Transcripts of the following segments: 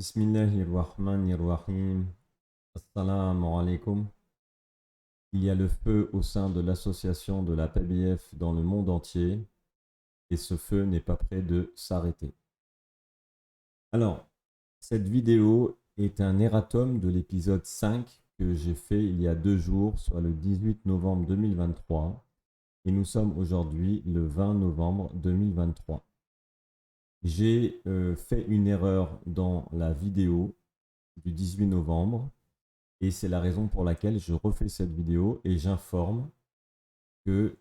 Bismillahirrahmanirrahim. Assalamu alaikum. Il y a le feu au sein de l'association de la PBF dans le monde entier et ce feu n'est pas prêt de s'arrêter. Alors, cette vidéo est un erratum de l'épisode 5 que j'ai fait il y a 2 jours, soit le 18 novembre 2023, et nous sommes aujourd'hui le 20 novembre 2023. J'ai fait une erreur dans la vidéo du 18 novembre et c'est la raison pour laquelle je refais cette vidéo et j'informe que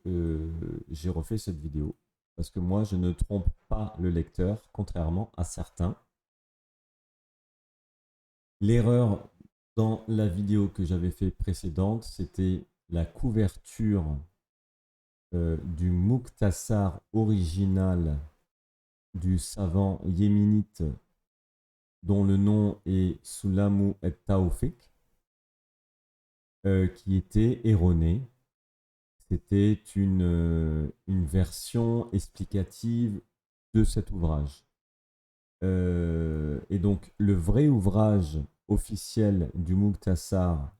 j'ai refait cette vidéo parce que moi je ne trompe pas le lecteur contrairement à certains. L'erreur dans la vidéo que j'avais fait précédente, c'était la couverture du Mukhtasar original du savant yéménite dont le nom est Sulamou et-Tawfiq, qui était erronée. C'était une version explicative de cet ouvrage. Et donc, le vrai ouvrage officiel du Mukhtasar,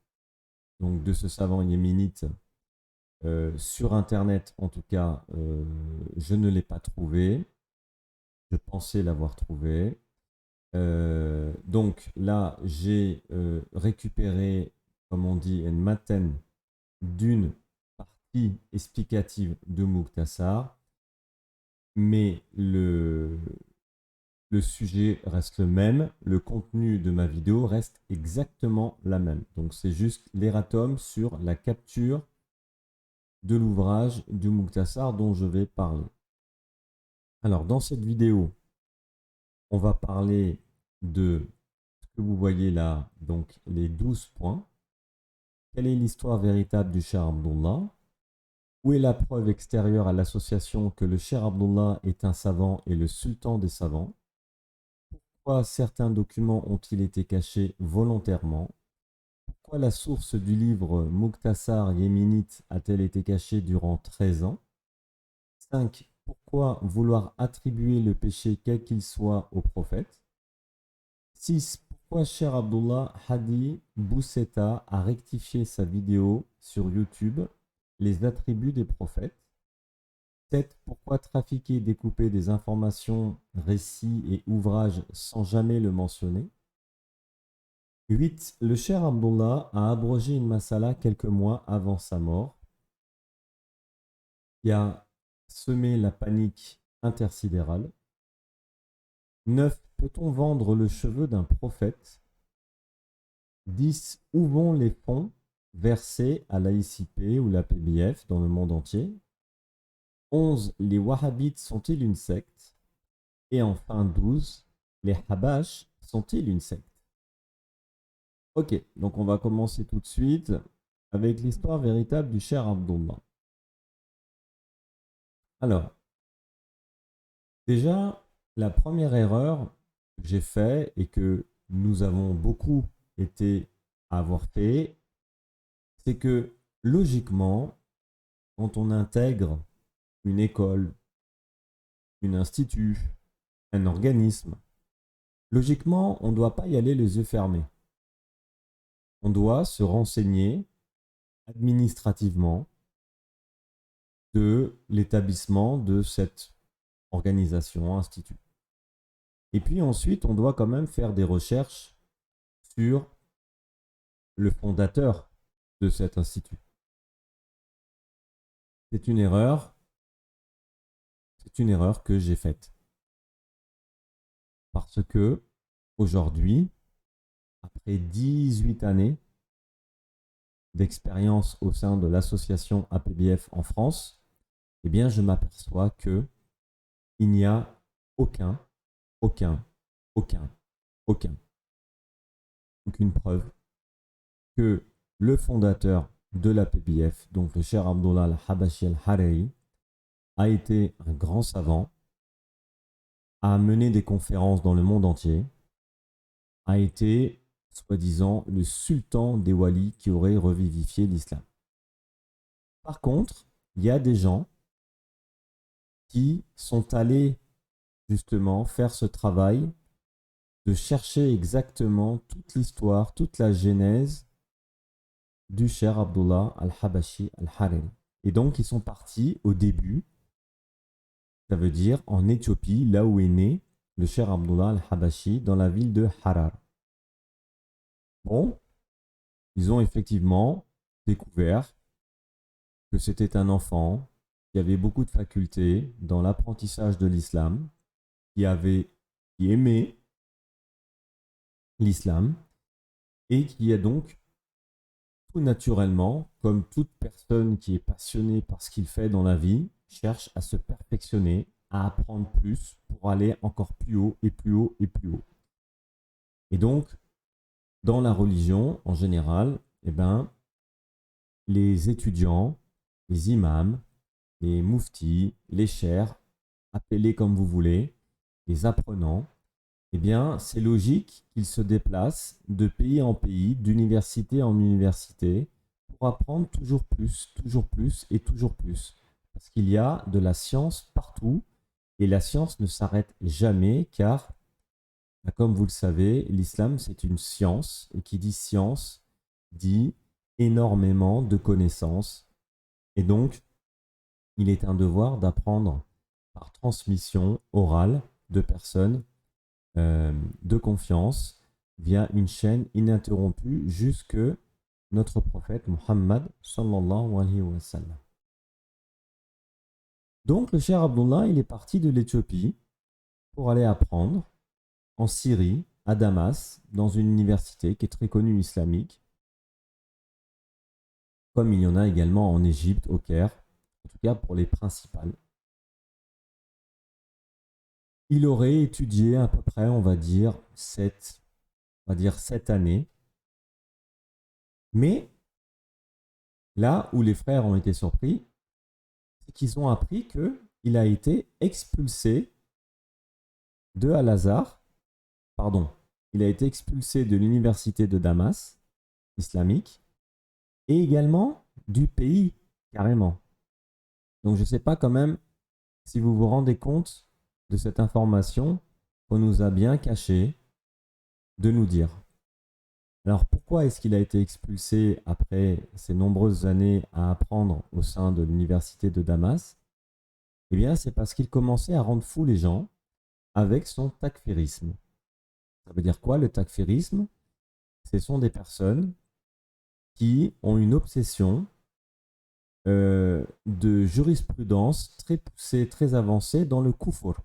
donc de ce savant yéménite, sur Internet en tout cas, je ne l'ai pas trouvé. Je pensais l'avoir trouvé. Donc là, j'ai récupéré, comme on dit, une maten d'une partie explicative de Mukhtasar, mais le sujet reste le même, le contenu de ma vidéo reste exactement la même. Donc c'est juste l'erratum sur la capture de l'ouvrage du Mukhtasar dont je vais parler. Alors dans cette vidéo, on va parler de ce que vous voyez là, donc les 12 points. Quelle est l'histoire véritable du Cheikh Abdullah? Où est la preuve extérieure à l'association que le Cheikh Abdullah est un savant et le sultan des savants? Pourquoi certains documents ont-ils été cachés volontairement? Pourquoi la source du livre Mukhtasar yéménite a-t-elle été cachée durant 13 ans? 5. Pourquoi vouloir attribuer le péché quel qu'il soit au prophète? 6. Pourquoi Cheikh Abdullah Hadi Bousseta a rectifié sa vidéo sur YouTube Les attributs des prophètes? 7. Pourquoi trafiquer et découper des informations, récits et ouvrages sans jamais le mentionner? 8. Le Cheikh Abdullah a abrogé une masala quelques mois avant sa mort, qui a semé la panique intersidérale. 9. Peut-on vendre le cheveu d'un prophète? 10. Où vont les fonds versés à l'AICP ou la PBF dans le monde entier? 11. Les Wahhabites sont-ils une secte? Et enfin 12. Les Habash sont-ils une secte? Ok, donc on va commencer tout de suite avec l'histoire véritable du Cheikh Abdullah. Alors, déjà, la première erreur que j'ai faite et que nous avons beaucoup été à avoir fait, c'est que logiquement, quand on intègre une école, un institut, un organisme, logiquement, on ne doit pas y aller les yeux fermés. On doit se renseigner administrativement de l'établissement de cette organisation, institut. Et puis ensuite, on doit quand même faire des recherches sur le fondateur de cet institut. C'est une erreur que j'ai faite. Parce que aujourd'hui, après 18 années d'expérience au sein de l'association APBF en France, eh bien, je m'aperçois que il n'y a aucune preuve que le fondateur de la PBF, donc le Cheikh Abdullah al-Habashi al-Hariri, a été un grand savant, a mené des conférences dans le monde entier, a été, soi-disant, le sultan des walis qui aurait revivifié l'islam. Par contre, il y a des gens qui sont allés justement faire ce travail de chercher exactement toute l'histoire, toute la genèse du cher Abdullah al-Habashi al-Hariri. Et donc, ils sont partis au début, ça veut dire en Éthiopie, là où est né le cher Abdullah al-Habashi, dans la ville de Harar. Bon, ils ont effectivement découvert que c'était un enfant qui avait beaucoup de facultés dans l'apprentissage de l'islam, qui aimait l'islam et qui a donc tout naturellement, comme toute personne qui est passionnée par ce qu'il fait dans la vie, cherche à se perfectionner, à apprendre plus pour aller encore plus haut et plus haut et plus haut. Et donc, dans la religion en général, eh ben, les étudiants, les imams, les mouftis, les chers, appelez comme vous voulez, les apprenants, eh bien, c'est logique qu'ils se déplacent de pays en pays, d'université en université, pour apprendre toujours plus et toujours plus. Parce qu'il y a de la science partout, et la science ne s'arrête jamais, car, comme vous le savez, l'islam, c'est une science, et qui dit science, dit énormément de connaissances. Et donc, il est un devoir d'apprendre par transmission orale de personnes de confiance via une chaîne ininterrompue jusque notre prophète Muhammad sallallahu alayhi wa sallam. Donc le cher Abdullah, il est parti de l'Éthiopie pour aller apprendre en Syrie, à Damas, dans une université qui est très connue islamique, comme il y en a également en Égypte, au Caire, en tout cas pour les principales. Il aurait étudié à peu près, on va dire 7 années. Mais là où les frères ont été surpris, c'est qu'ils ont appris qu'il a été expulsé de Al-Azhar, il a été expulsé de l'université de Damas, islamique, et également du pays, carrément. Donc je ne sais pas quand même si vous vous rendez compte de cette information qu'on nous a bien cachée de nous dire. Alors pourquoi est-ce qu'il a été expulsé après ces nombreuses années à apprendre au sein de l'université de Damas? Eh bien, c'est parce qu'il commençait à rendre fou les gens avec son takfirisme. Ça veut dire quoi le takfirisme? Ce sont des personnes qui ont une obsession de jurisprudence très poussée, très avancée dans le kufr.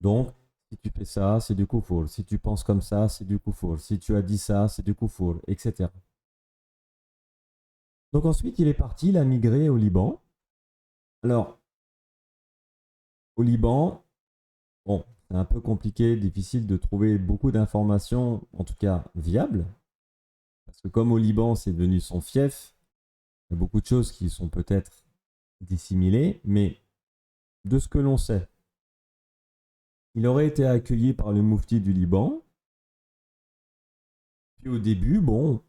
Donc, si tu fais ça, c'est du kufr. Si tu penses comme ça, c'est du kufr. Si tu as dit ça, c'est du kufr, etc. Donc ensuite, il est parti, il a migré au Liban. Alors, au Liban, bon, c'est un peu compliqué, difficile de trouver beaucoup d'informations, en tout cas viables. Parce que comme au Liban, c'est devenu son fief, il y a beaucoup de choses qui sont peut-être dissimulées, mais de ce que l'on sait, il aurait été accueilli par le moufti du Liban. Puis au début, bon,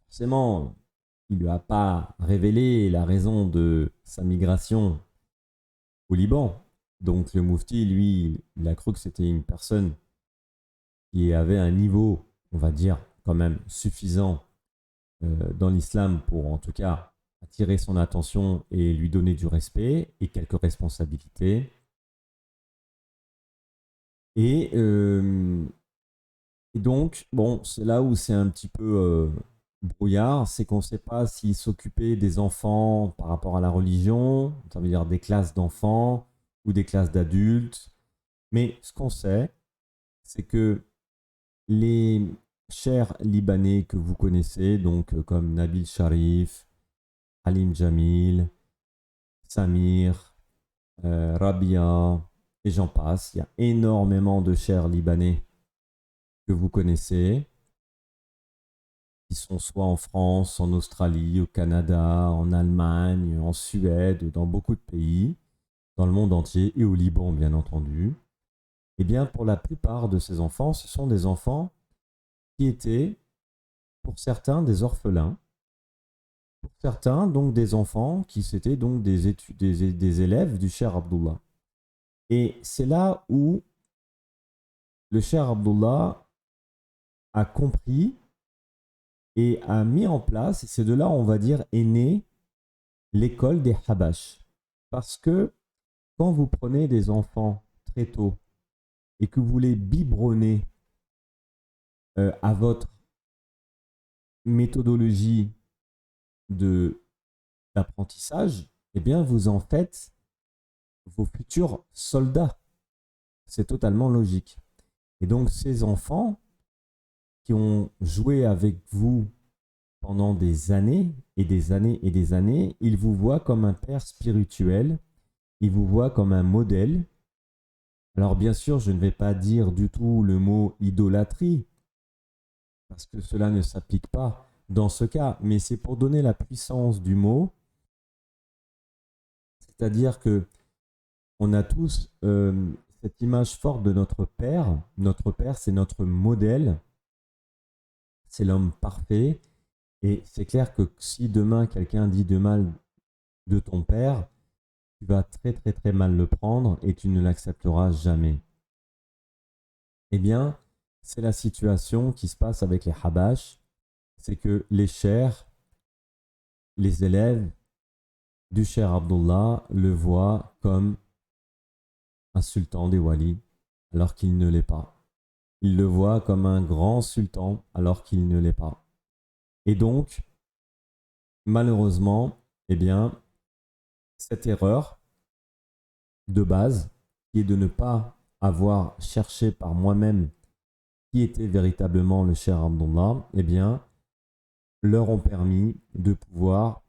forcément, il ne lui a pas révélé la raison de sa migration au Liban. Donc le moufti, lui, il a cru que c'était une personne qui avait un niveau, on va dire, quand même suffisant dans l'islam pour en tout cas attirer son attention et lui donner du respect et quelques responsabilités. Et donc, bon, c'est là où c'est un petit peu brouillard, c'est qu'on ne sait pas s'il s'occupait des enfants par rapport à la religion, ça veut dire des classes d'enfants ou des classes d'adultes. Mais ce qu'on sait, c'est que les chers libanais que vous connaissez, donc comme Nabil Sharif, Halim Jamil, Samir, Rabia, et j'en passe, il y a énormément de chers libanais que vous connaissez, qui sont soit en France, en Australie, au Canada, en Allemagne, en Suède, dans beaucoup de pays, dans le monde entier, et au Liban bien entendu. Eh bien, pour la plupart de ces enfants, ce sont des enfants qui étaient, pour certains, des orphelins, pour certains, donc des enfants qui étaient donc des élèves du cher Abdullah. Et c'est là où le cheikh Abdullah a compris et a mis en place, et c'est de là, on va dire, est née l'école des Habash. Parce que quand vous prenez des enfants très tôt et que vous les biberonnez à votre méthodologie d'apprentissage, eh bien, vous en faites vos futurs soldats. C'est totalement logique. Et donc, ces enfants qui ont joué avec vous pendant des années et des années et des années, ils vous voient comme un père spirituel, ils vous voient comme un modèle. Alors, bien sûr, je ne vais pas dire du tout le mot idolâtrie, parce que cela ne s'applique pas dans ce cas, mais c'est pour donner la puissance du mot, c'est-à-dire que on a tous cette image forte de notre père. Notre père, c'est notre modèle, c'est l'homme parfait, et c'est clair que si demain quelqu'un dit de mal de ton père, tu vas très très très mal le prendre et tu ne l'accepteras jamais. Eh bien, c'est la situation qui se passe avec les Habash, c'est que les chers, les élèves du cher Abdullah le voient comme un sultan des Walis, alors qu'il ne l'est pas. Ils le voient comme un grand sultan, alors qu'il ne l'est pas. Et donc, malheureusement, eh bien, cette erreur de base, qui est de ne pas avoir cherché par moi-même qui était véritablement le cher Abdullah, eh bien, leur ont permis de pouvoir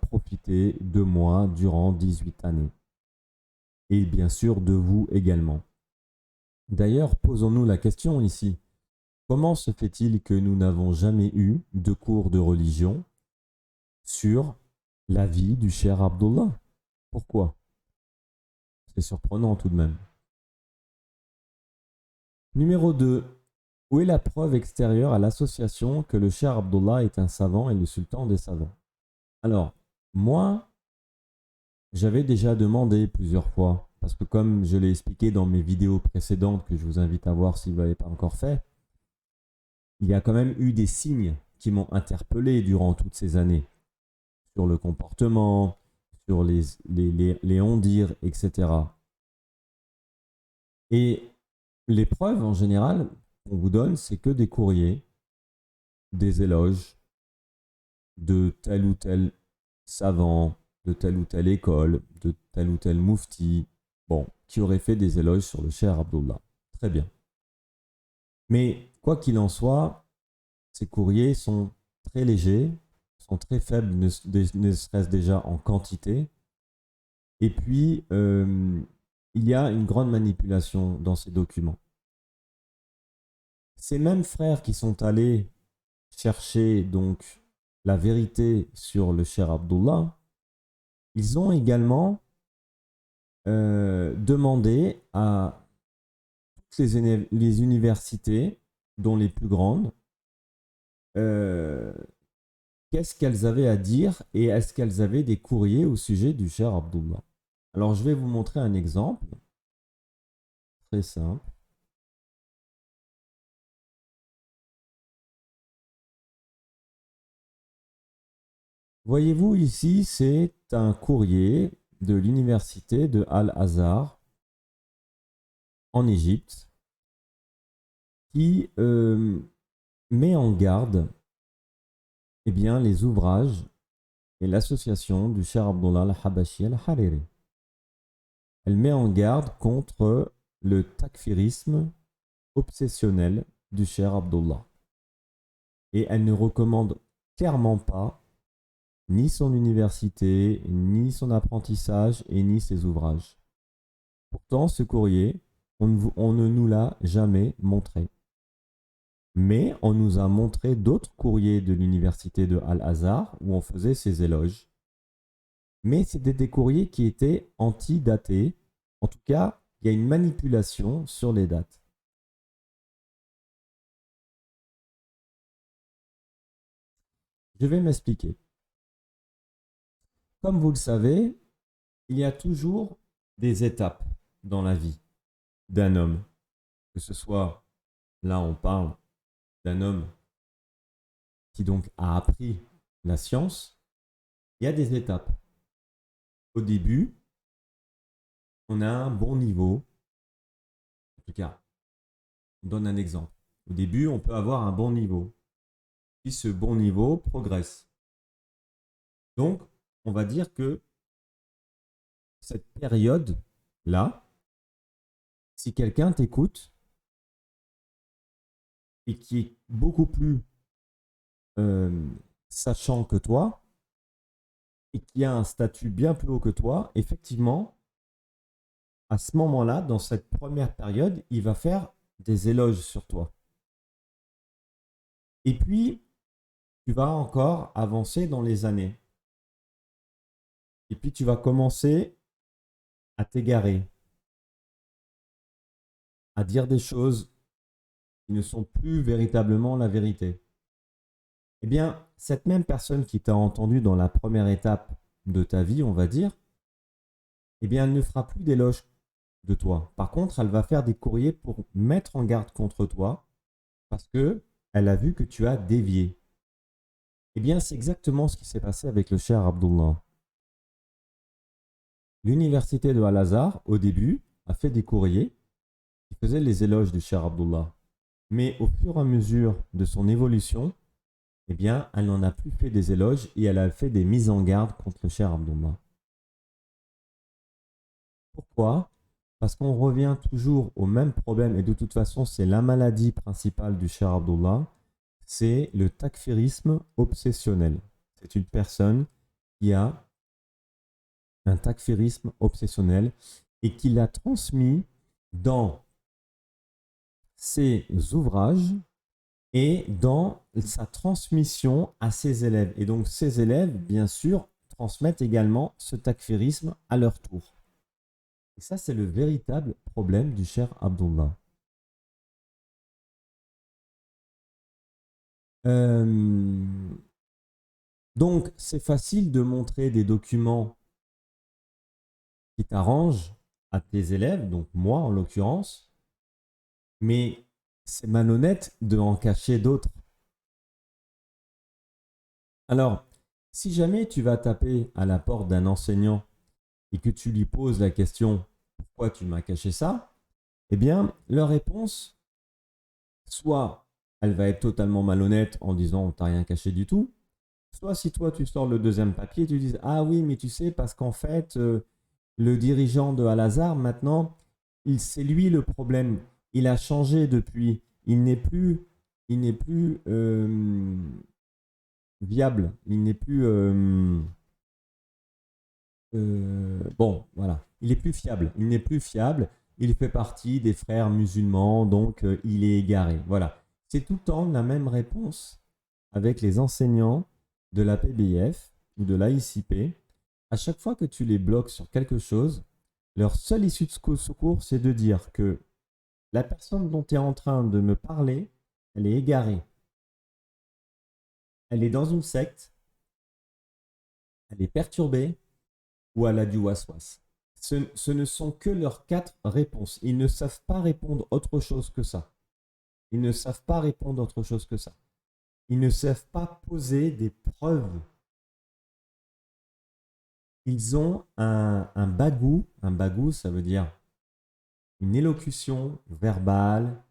profiter de moi durant 18 années. Et bien sûr de vous également. D'ailleurs, posons-nous la question ici. Comment se fait-il que nous n'avons jamais eu de cours de religion sur la vie du cher Abdullah? Pourquoi? C'est surprenant tout de même. Numéro 2. Où est la preuve extérieure à l'association que le cher Abdullah est un savant et le sultan des savants? Alors, moi, j'avais déjà demandé plusieurs fois, parce que comme je l'ai expliqué dans mes vidéos précédentes, que je vous invite à voir si vous ne l'avez pas encore fait, il y a quand même eu des signes qui m'ont interpellé durant toutes ces années, sur le comportement, sur les on-dire, etc. Et les preuves, en général, qu'on vous donne, c'est que des courriers, des éloges de tel ou tel savant, de telle ou telle école, de tel ou tel moufti, bon, qui aurait fait des éloges sur le cher Abdullah. Très bien. Mais quoi qu'il en soit, ces courriers sont très légers, sont très faibles, ne serait-ce déjà en quantité. Et puis, il y a une grande manipulation dans ces documents. Ces mêmes frères qui sont allés chercher donc la vérité sur le cher Abdullah, ils ont également demandé à toutes les universités, dont les plus grandes, qu'est-ce qu'elles avaient à dire et est-ce qu'elles avaient des courriers au sujet du cher Abdullah. Alors, je vais vous montrer un exemple très simple. Voyez-vous ici, c'est un courrier de l'université de Al-Azhar en Égypte qui met en garde les ouvrages et l'association du cher Abdullah al-Habashi al-Hariri. Elle met en garde contre le takfirisme obsessionnel du cher Abdullah. Et elle ne recommande clairement pas ni son université, ni son apprentissage et ni ses ouvrages. Pourtant, ce courrier, on ne nous l'a jamais montré. Mais on nous a montré d'autres courriers de l'université de Al-Azhar où on faisait ces éloges. Mais c'était des courriers qui étaient anti-datés. En tout cas, il y a une manipulation sur les dates. Je vais m'expliquer. Comme vous le savez, il y a toujours des étapes dans la vie d'un homme. que ce soit, là on parle d'un homme qui donc a appris la science, il y a des étapes. Au début, on a un bon niveau. En tout cas, on donne un exemple. Au début, on peut avoir un bon niveau. Puis ce bon niveau progresse. Donc, on va dire que cette période-là, si quelqu'un t'écoute et qui est beaucoup plus euh, sachant que toi et qui a un statut bien plus haut que toi, effectivement, à ce moment-là, dans cette première période, il va faire des éloges sur toi. Et puis, tu vas encore avancer dans les années. Et puis, tu vas commencer à t'égarer, à dire des choses qui ne sont plus véritablement la vérité. Eh bien, cette même personne qui t'a entendu dans la première étape de ta vie, on va dire, eh bien, elle ne fera plus d'éloges de toi. Par contre, elle va faire des courriers pour mettre en garde contre toi parce que elle a vu que tu as dévié. Eh bien, c'est exactement ce qui s'est passé avec le cher Abdullah. L'université de Al-Azhar, au début, a fait des courriers qui faisaient les éloges du cher Abdullah. Mais au fur et à mesure de son évolution, eh bien, elle n'en a plus fait des éloges et elle a fait des mises en garde contre le cher Abdullah. Pourquoi? Parce qu'on revient toujours au même problème et de toute façon, c'est la maladie principale du cher Abdullah, c'est le takfirisme obsessionnel. C'est une personne qui a un takfirisme obsessionnel et qui l'a transmis dans ses ouvrages et dans sa transmission à ses élèves. Et donc ses élèves, bien sûr, transmettent également ce takfirisme à leur tour. Et ça, c'est le véritable problème du cher Abdullah. Donc, c'est facile de montrer des documents qui t'arrangent à tes élèves, donc moi en l'occurrence, mais c'est malhonnête de en cacher d'autres. Alors, si jamais tu vas taper à la porte d'un enseignant et que tu lui poses la question pourquoi tu m'as caché ça, eh bien, leur réponse, soit elle va être totalement malhonnête en disant on t'a rien caché du tout, soit si toi tu sors le deuxième papier, tu dis ah oui, mais tu sais, parce qu'en fait, le dirigeant de Al-Azhar, maintenant, c'est lui le problème. Il a changé depuis. Il n'est plus viable. Il n'est plus bon, voilà. Il est plus fiable. Il n'est plus fiable. Il fait partie des frères musulmans, donc il est égaré. Voilà. C'est tout le temps la même réponse avec les enseignants de la PBIF ou de l'AICP. À chaque fois que tu les bloques sur quelque chose, leur seule issue de secours, c'est de dire que la personne dont tu es en train de me parler, elle est égarée. Elle est dans une secte, elle est perturbée ou elle a du waswas. Ce ne sont que leurs 4 réponses. Ils ne savent pas répondre autre chose que ça. Ils ne savent pas répondre autre chose que ça. Ils ne savent pas poser des preuves. Ils ont un bagou. Un bagou, ça veut dire une élocution verbale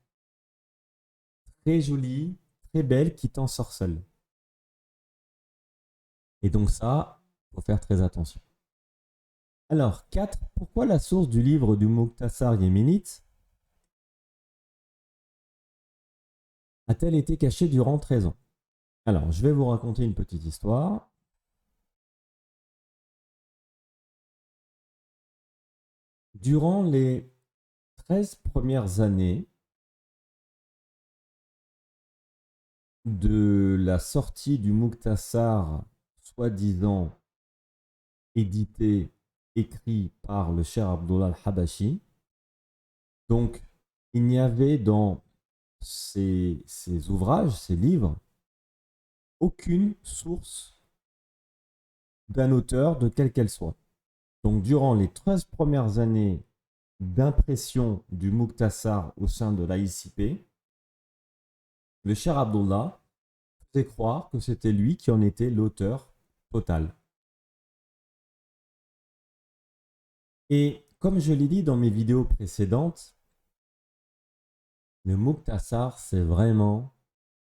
très jolie, très belle, qui t'ensorcelle. Et donc ça, il faut faire très attention. Alors, 4. Pourquoi la source du livre du Mukhtasar yéménite a-t-elle été cachée durant 13 ans? Alors, je vais vous raconter une petite histoire. Durant les 13 premières années de la sortie du Mukhtasar, soi-disant édité, écrit par le cher Abdullah al-Habashi, donc il n'y avait dans ces ouvrages, ces livres, aucune source d'un auteur de quelle qu'elle soit. Donc durant les 13 premières années d'impression du Mukhtasar au sein de l'AICP, le cher Abdullah faisait croire que c'était lui qui en était l'auteur total. Et comme je l'ai dit dans mes vidéos précédentes, le Mukhtasar, c'est vraiment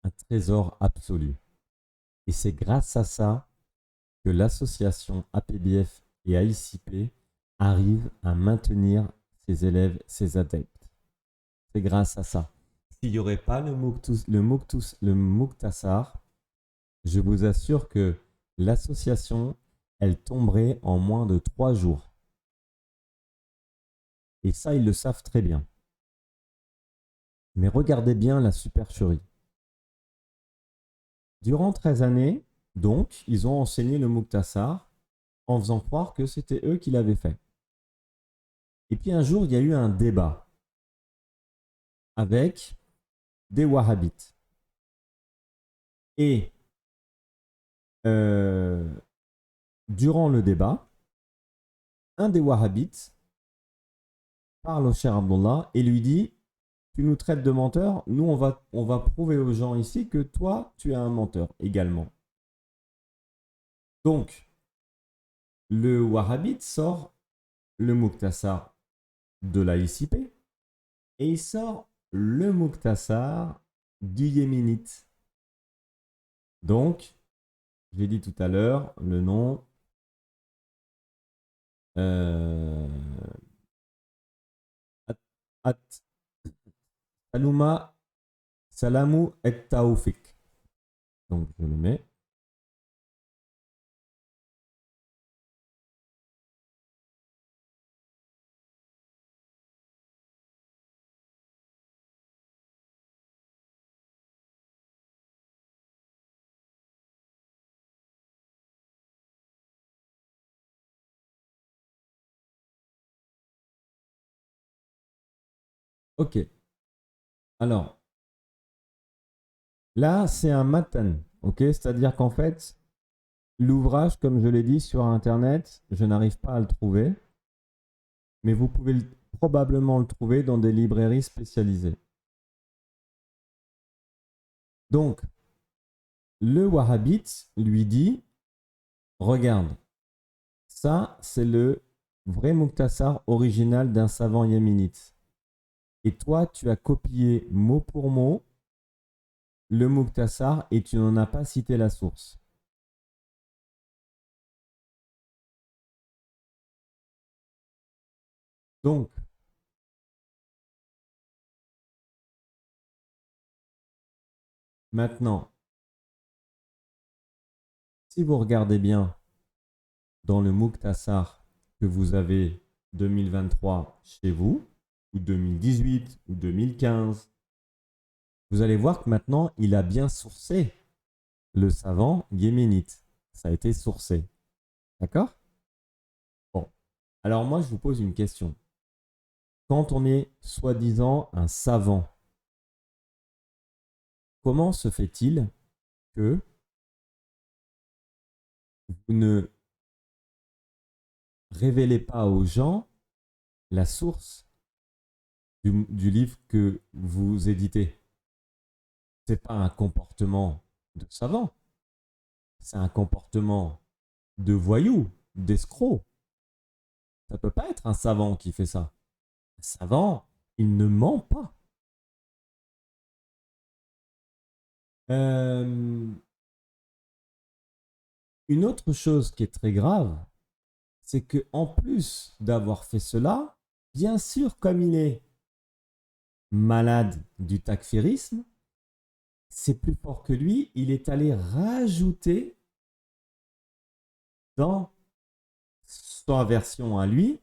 un trésor absolu. Et c'est grâce à ça que l'association APBF et AICP arrive à maintenir ses élèves, ses adeptes. C'est grâce à ça. S'il n'y aurait pas le Mukhtasar, je vous assure que l'association, elle tomberait en moins de 3 jours. Et ça, ils le savent très bien. Mais regardez bien la supercherie. Durant 13 années, donc, ils ont enseigné le Mukhtasar en faisant croire que c'était eux qui l'avaient fait. Et puis un jour, il y a eu un débat avec des wahhabites. Et durant le débat, un des wahhabites parle au cher Abdullah et lui dit: tu nous traites de menteur, nous on va prouver aux gens ici que toi tu es un menteur également. Donc, le wahhabite sort le Mukhtasar de la ICP et il sort le Mukhtasar du yéménite. Donc, j'ai dit tout à l'heure le nom Saluma Salamu et Taoufik. Donc, je le mets. Ok. Alors, là, c'est un matan. Ok. C'est-à-dire qu'en fait, l'ouvrage, comme je l'ai dit sur Internet, je n'arrive pas à le trouver. Mais vous pouvez probablement le trouver dans des librairies spécialisées. Donc, le wahhabite lui dit: regarde, ça, c'est le vrai Mukhtasar original d'un savant yéménite. Et toi, tu as copié mot pour mot le Mukhtasar et tu n'en as pas cité la source. Donc, maintenant, si vous regardez bien dans le Mukhtasar que vous avez 2023 chez vous, ou 2018, ou 2015, vous allez voir que maintenant, il a bien sourcé le savant yéménite. Ça a été sourcé. D'accord? Bon. Alors moi, je vous pose une question. Quand on est soi-disant un savant, comment se fait-il que vous ne révélez pas aux gens la source du livre que vous éditez? C'est pas un comportement de savant, c'est un comportement de voyou, d'escroc. Ça peut pas être un savant qui fait ça. Un savant, il ne ment pas. Une autre chose qui est très grave, c'est que en plus d'avoir fait cela, bien sûr, comme il est malade du takfirisme, c'est plus fort que lui, il est allé rajouter dans sa version à lui,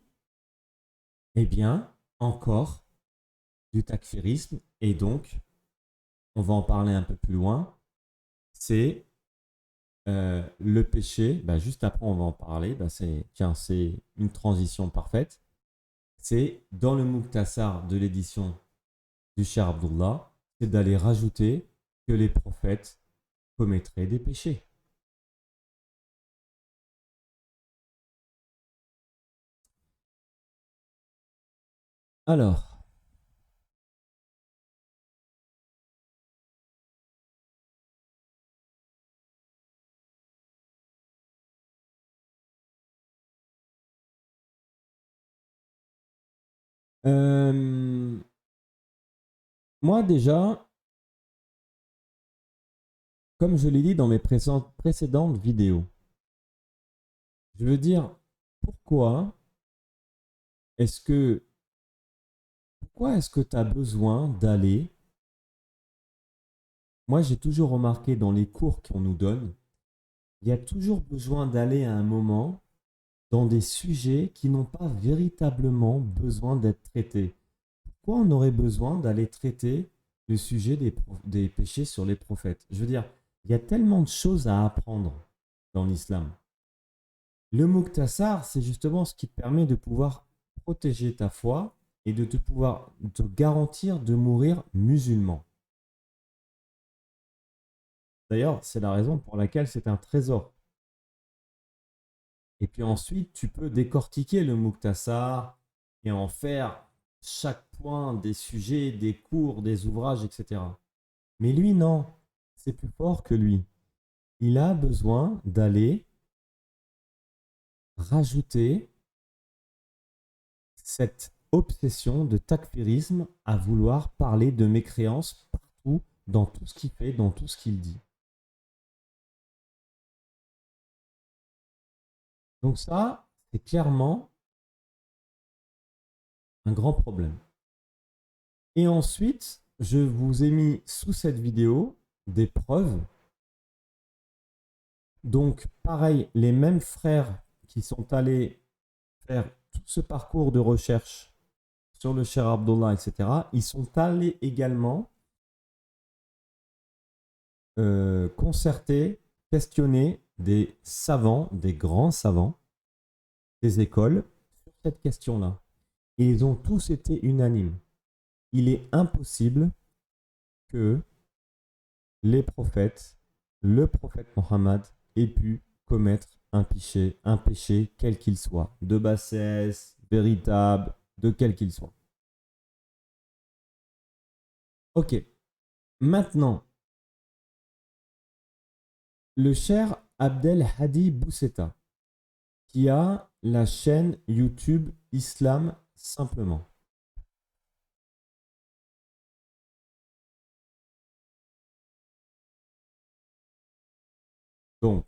eh bien, encore du takfirisme. Et donc, on va en parler un peu plus loin, c'est le péché. Bah, juste après, on va en parler. Bah, c'est une transition parfaite. C'est dans le Mukhtasar de l'édition du cher Abdullah, c'est d'aller rajouter que les prophètes commettraient des péchés. Alors, moi déjà, comme je l'ai dit dans mes précédentes vidéos, je veux dire, pourquoi est-ce que pourquoi est-ce que tu as besoin d'aller. Moi, j'ai toujours remarqué dans les cours qu'on nous donne, il y a toujours besoin d'aller à un moment dans des sujets qui n'ont pas véritablement besoin d'être traités. Pourquoi on aurait besoin d'aller traiter le sujet des péchés sur les prophètes? Je veux dire, il y a tellement de choses à apprendre dans l'islam. Le Muqtasar, c'est justement ce qui te permet de pouvoir protéger ta foi et de pouvoir te garantir de mourir musulman. D'ailleurs, c'est la raison pour laquelle c'est un trésor. Et puis ensuite, tu peux décortiquer le Muqtasar et en faire chaque point des sujets, des cours, des ouvrages, etc. Mais lui, non, c'est plus fort que lui. Il a besoin d'aller rajouter cette obsession de takfirisme à vouloir parler de mécréance partout, dans tout ce qu'il fait, dans tout ce qu'il dit. Donc ça, c'est clairement un grand problème. Et ensuite, je vous ai mis sous cette vidéo des preuves. Donc, pareil, les mêmes frères qui sont allés faire tout ce parcours de recherche sur le Cher Abdullah, etc., ils sont allés également concerter, questionner des savants, des grands savants des écoles sur cette question-là. Et ils ont tous été unanimes. Il est impossible que les prophètes, le prophète Mohammed, aient pu commettre un péché quel qu'il soit, de bassesse, véritable, de quel qu'il soit. Ok, maintenant, le cher Abdel Hadi Bousseta, qui a la chaîne YouTube Islam Simplement. Donc,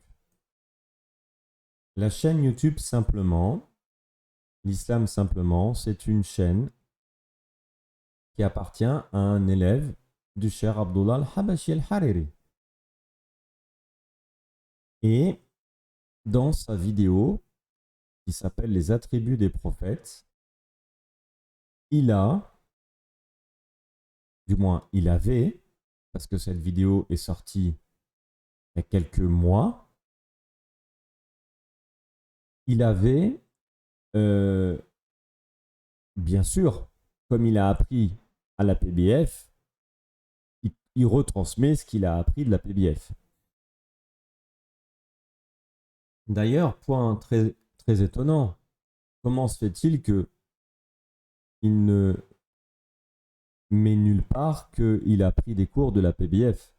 la chaîne YouTube Simplement, l'Islam Simplement, c'est une chaîne qui appartient à un élève du cher Abdullah al-Habashi al-Hariri. Et dans sa vidéo qui s'appelle Les attributs des prophètes, il avait, parce que cette vidéo est sortie il y a quelques mois, il avait, bien sûr, comme il a appris à la PBF, il retransmet ce qu'il a appris de la PBF. D'ailleurs, point très, très étonnant, comment se fait-il qu'il ne met nulle part qu'il a pris des cours de la PBF?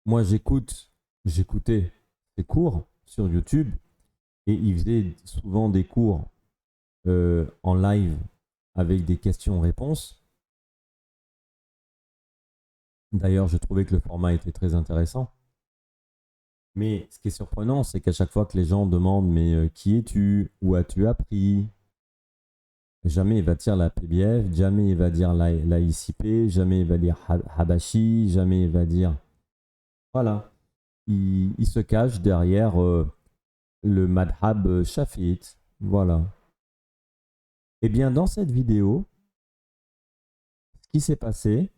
Moi, j'écoutais ses cours sur YouTube et il faisait souvent des cours en live avec des questions-réponses. D'ailleurs, je trouvais que le format était très intéressant. Mais ce qui est surprenant, c'est qu'à chaque fois que les gens demandent mais qui es-tu? Où as-tu appris? Jamais il va dire la PBF, jamais il va dire la ICP, jamais il va dire Habashi, jamais il va dire... Voilà. Il se cache derrière le madhab shafi'ite. Voilà. Eh bien, dans cette vidéo, ce qui s'est passé,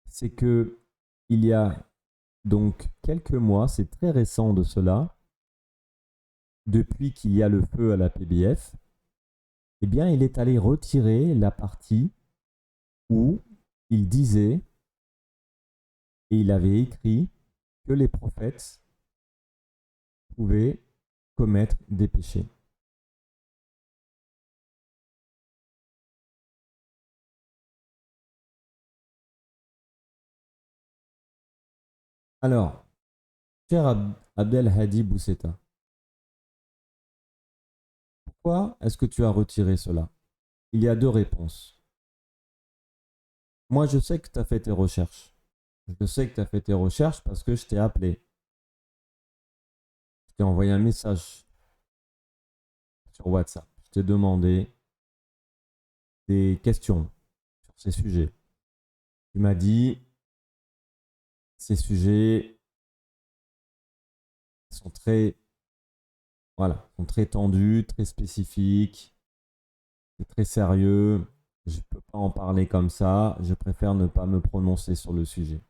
c'est que il y a donc quelques mois, c'est très récent de cela, depuis qu'il y a le feu à la PBF, eh bien, il est allé retirer la partie où il disait et il avait écrit que les prophètes pouvaient commettre des péchés. Alors, cher Abdel Hadi Bousseta, pourquoi est-ce que tu as retiré cela? Il y a deux réponses. Moi, je sais que tu as fait tes recherches. Je sais que tu as fait tes recherches parce que je t'ai appelé. Je t'ai envoyé un message sur WhatsApp. Je t'ai demandé des questions sur ces sujets. Tu m'as dit, ces sujets sont très, voilà, sont très tendus, très spécifiques, c'est très sérieux. Je ne peux pas en parler comme ça. Je préfère ne pas me prononcer sur le sujet.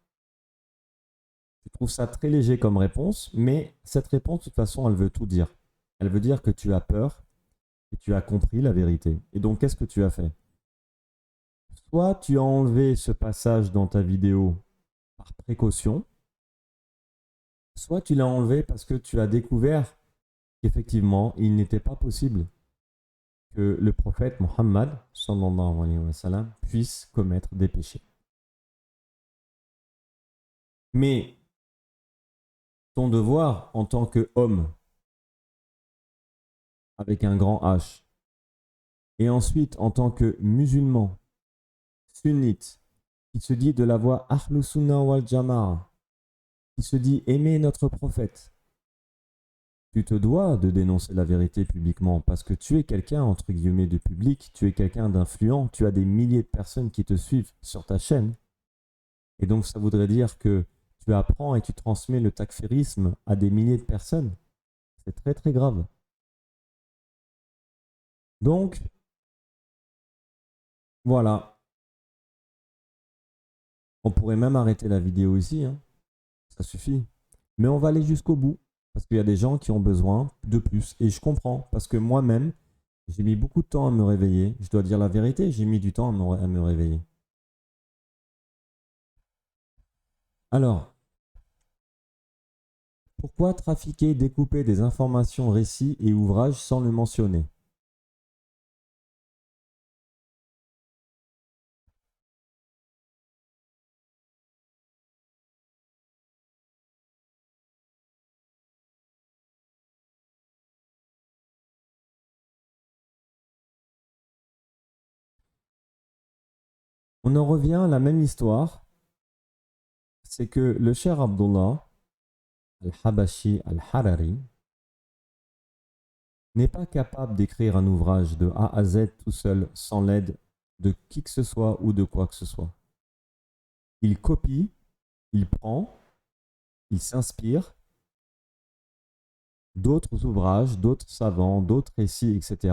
Je trouve ça très léger comme réponse, mais cette réponse, de toute façon, elle veut tout dire. Elle veut dire que tu as peur, que tu as compris la vérité. Et donc, qu'est-ce que tu as fait? Soit tu as enlevé ce passage dans ta vidéo par précaution, soit tu l'as enlevé parce que tu as découvert qu'effectivement, il n'était pas possible que le prophète Mohammed sallallahu alayhi wa sallam puisse commettre des péchés. Mais ton devoir en tant qu'homme avec un grand H et ensuite en tant que musulman sunnite qui se dit de la voix Ahlus Sunnah wal Jama'a, qui se dit aimer notre prophète, tu te dois de dénoncer la vérité publiquement parce que tu es quelqu'un, entre guillemets, de public, tu es quelqu'un d'influent, tu as des milliers de personnes qui te suivent sur ta chaîne. Et donc, ça voudrait dire que tu apprends et tu transmets le takfirisme à des milliers de personnes. C'est très, très grave. Donc, voilà. On pourrait même arrêter la vidéo ici, hein. Ça suffit. Mais on va aller jusqu'au bout parce qu'il y a des gens qui ont besoin de plus. Et je comprends parce que moi-même, j'ai mis beaucoup de temps à me réveiller. Je dois dire la vérité, j'ai mis du temps à me réveiller. Alors, pourquoi trafiquer, découper des informations, récits et ouvrages sans le mentionner? On en revient à la même histoire, c'est que le cher Abdullah al-Habashi al-Harari n'est pas capable d'écrire un ouvrage de A à Z tout seul sans l'aide de qui que ce soit ou de quoi que ce soit. Il copie, il prend, il s'inspire d'autres ouvrages, d'autres savants, d'autres récits, etc.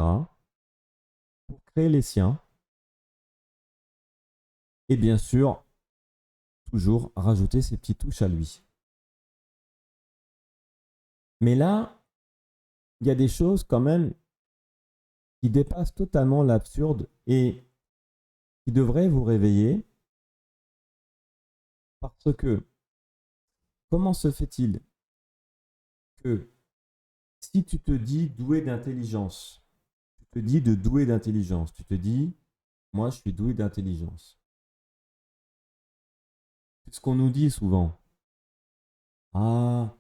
pour créer les siens et bien sûr toujours rajouter ses petites touches à lui. Mais là, il y a des choses quand même qui dépassent totalement l'absurde et qui devraient vous réveiller parce que comment se fait-il que si tu te dis doué d'intelligence, tu te dis de doué d'intelligence, tu te dis moi je suis doué d'intelligence. C'est ce qu'on nous dit souvent. Ah,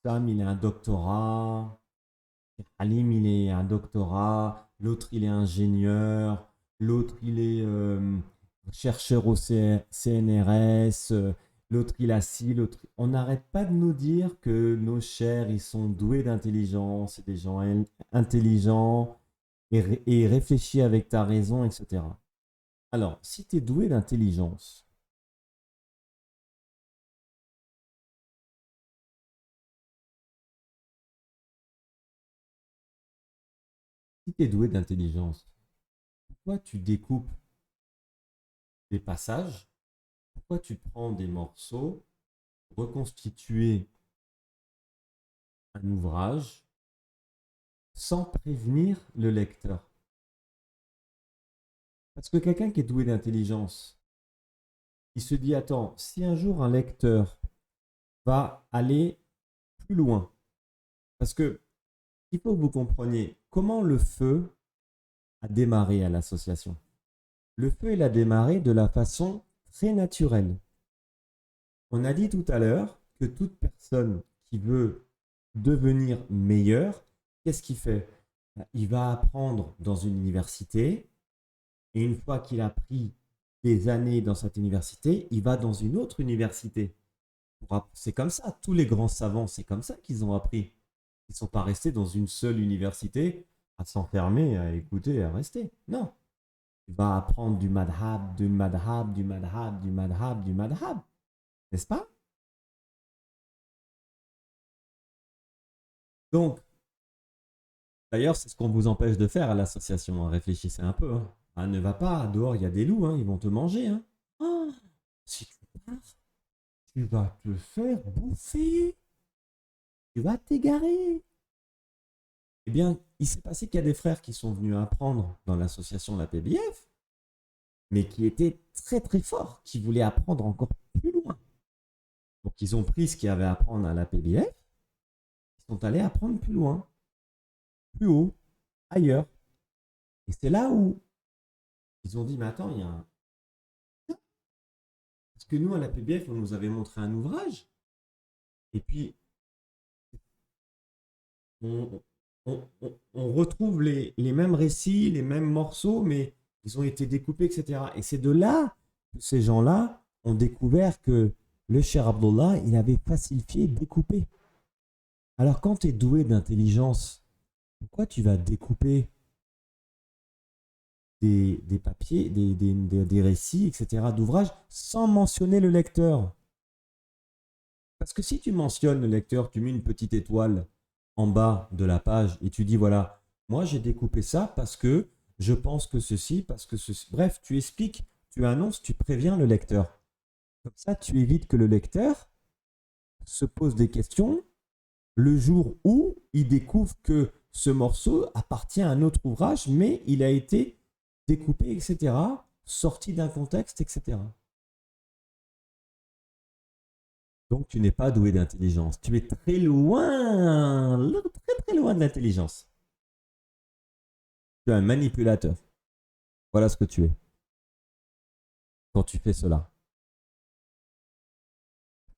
Sam il a un doctorat, Alim il est un doctorat, l'autre il est ingénieur, l'autre il est chercheur au CNRS, l'autre il a ci, l'autre. On n'arrête pas de nous dire que nos chers ils sont doués d'intelligence, c'est des gens intelligents et réfléchis avec ta raison, etc. Alors, si tu es doué d'intelligence, si tu es doué d'intelligence, pourquoi tu découpes des passages? Pourquoi tu prends des morceaux, reconstituer un ouvrage sans prévenir le lecteur? Parce que quelqu'un qui est doué d'intelligence, il se dit, attends, si un jour un lecteur va aller plus loin, parce que il faut que vous compreniez comment le feu a démarré à l'association. Le feu, il a démarré de la façon très naturelle. On a dit tout à l'heure que toute personne qui veut devenir meilleur, qu'est-ce qu'il fait? Il va apprendre dans une université et une fois qu'il a pris des années dans cette université, il va dans une autre université. C'est comme ça, tous les grands savants, c'est comme ça qu'ils ont appris. Ils ne sont pas restés dans une seule université à s'enfermer, à écouter, à rester. Non. Tu vas apprendre du madhab, du madhab, du madhab, du madhab, du madhab. N'est-ce pas? Donc, d'ailleurs, c'est ce qu'on vous empêche de faire à l'association. Réfléchissez un peu. Hein. Ah, ne va pas, dehors, il y a des loups, hein, ils vont te manger. Hein. Ah, si tu pars, tu vas te faire bouffer. Tu vas t'égarer. Eh bien, il s'est passé qu'il y a des frères qui sont venus apprendre dans l'association de la PBF, mais qui étaient très très forts, qui voulaient apprendre encore plus loin. Donc, ils ont pris ce qu'il y avait à apprendre à la PBF, ils sont allés apprendre plus loin, plus haut, ailleurs. Et c'est là où ils ont dit, mais attends, il y a un... Parce que nous, à la PBF, on nous avait montré un ouvrage, et puis on, on retrouve les mêmes récits, les mêmes morceaux, mais ils ont été découpés, etc. Et c'est de là que ces gens-là ont découvert que le cher Abdullah, il avait falsifié, découpé. Alors quand tu es doué d'intelligence, pourquoi tu vas découper des papiers, des récits, etc., d'ouvrages, sans mentionner le lecteur? Parce que si tu mentionnes le lecteur, tu mets une petite étoile en bas de la page et tu dis, voilà, moi j'ai découpé ça parce que je pense que ceci, parce que ceci. Bref, tu expliques, tu annonces, tu préviens le lecteur. Comme ça, tu évites que le lecteur se pose des questions le jour où il découvre que ce morceau appartient à un autre ouvrage, mais il a été découpé, etc., sorti d'un contexte, etc. Donc tu n'es pas doué d'intelligence. Tu es très loin, très très loin de l'intelligence. Tu es un manipulateur. Voilà ce que tu es quand tu fais cela.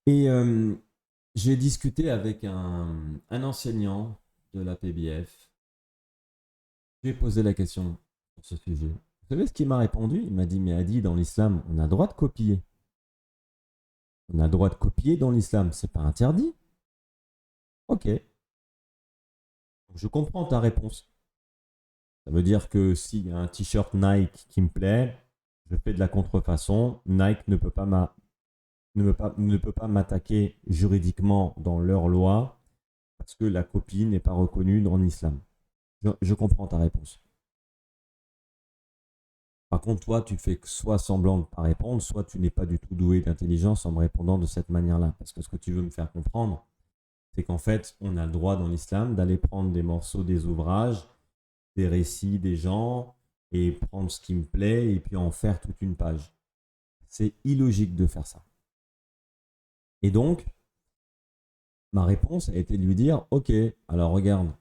Et j'ai discuté avec un enseignant de la PBF. Je lui ai posé la question sur ce sujet. Vous savez ce qu'il m'a répondu? Il m'a dit, mais Adi, dans l'islam, on a le droit de copier. On a le droit de copier dans l'islam, c'est pas interdit. Ok, je comprends ta réponse. Ça veut dire que s'il y a un t-shirt Nike qui me plaît, je fais de la contrefaçon. Nike ne peut pas m'attaquer juridiquement dans leur loi parce que la copie n'est pas reconnue en islam. Je comprends ta réponse. Par contre, toi, tu fais soit semblant de ne pas répondre, soit tu n'es pas du tout doué d'intelligence en me répondant de cette manière-là. Parce que ce que tu veux me faire comprendre, c'est qu'en fait, on a le droit dans l'islam d'aller prendre des morceaux des ouvrages, des récits des gens, et prendre ce qui me plaît, et puis en faire toute une page. C'est illogique de faire ça. Et donc, ma réponse a été de lui dire, ok, alors regarde,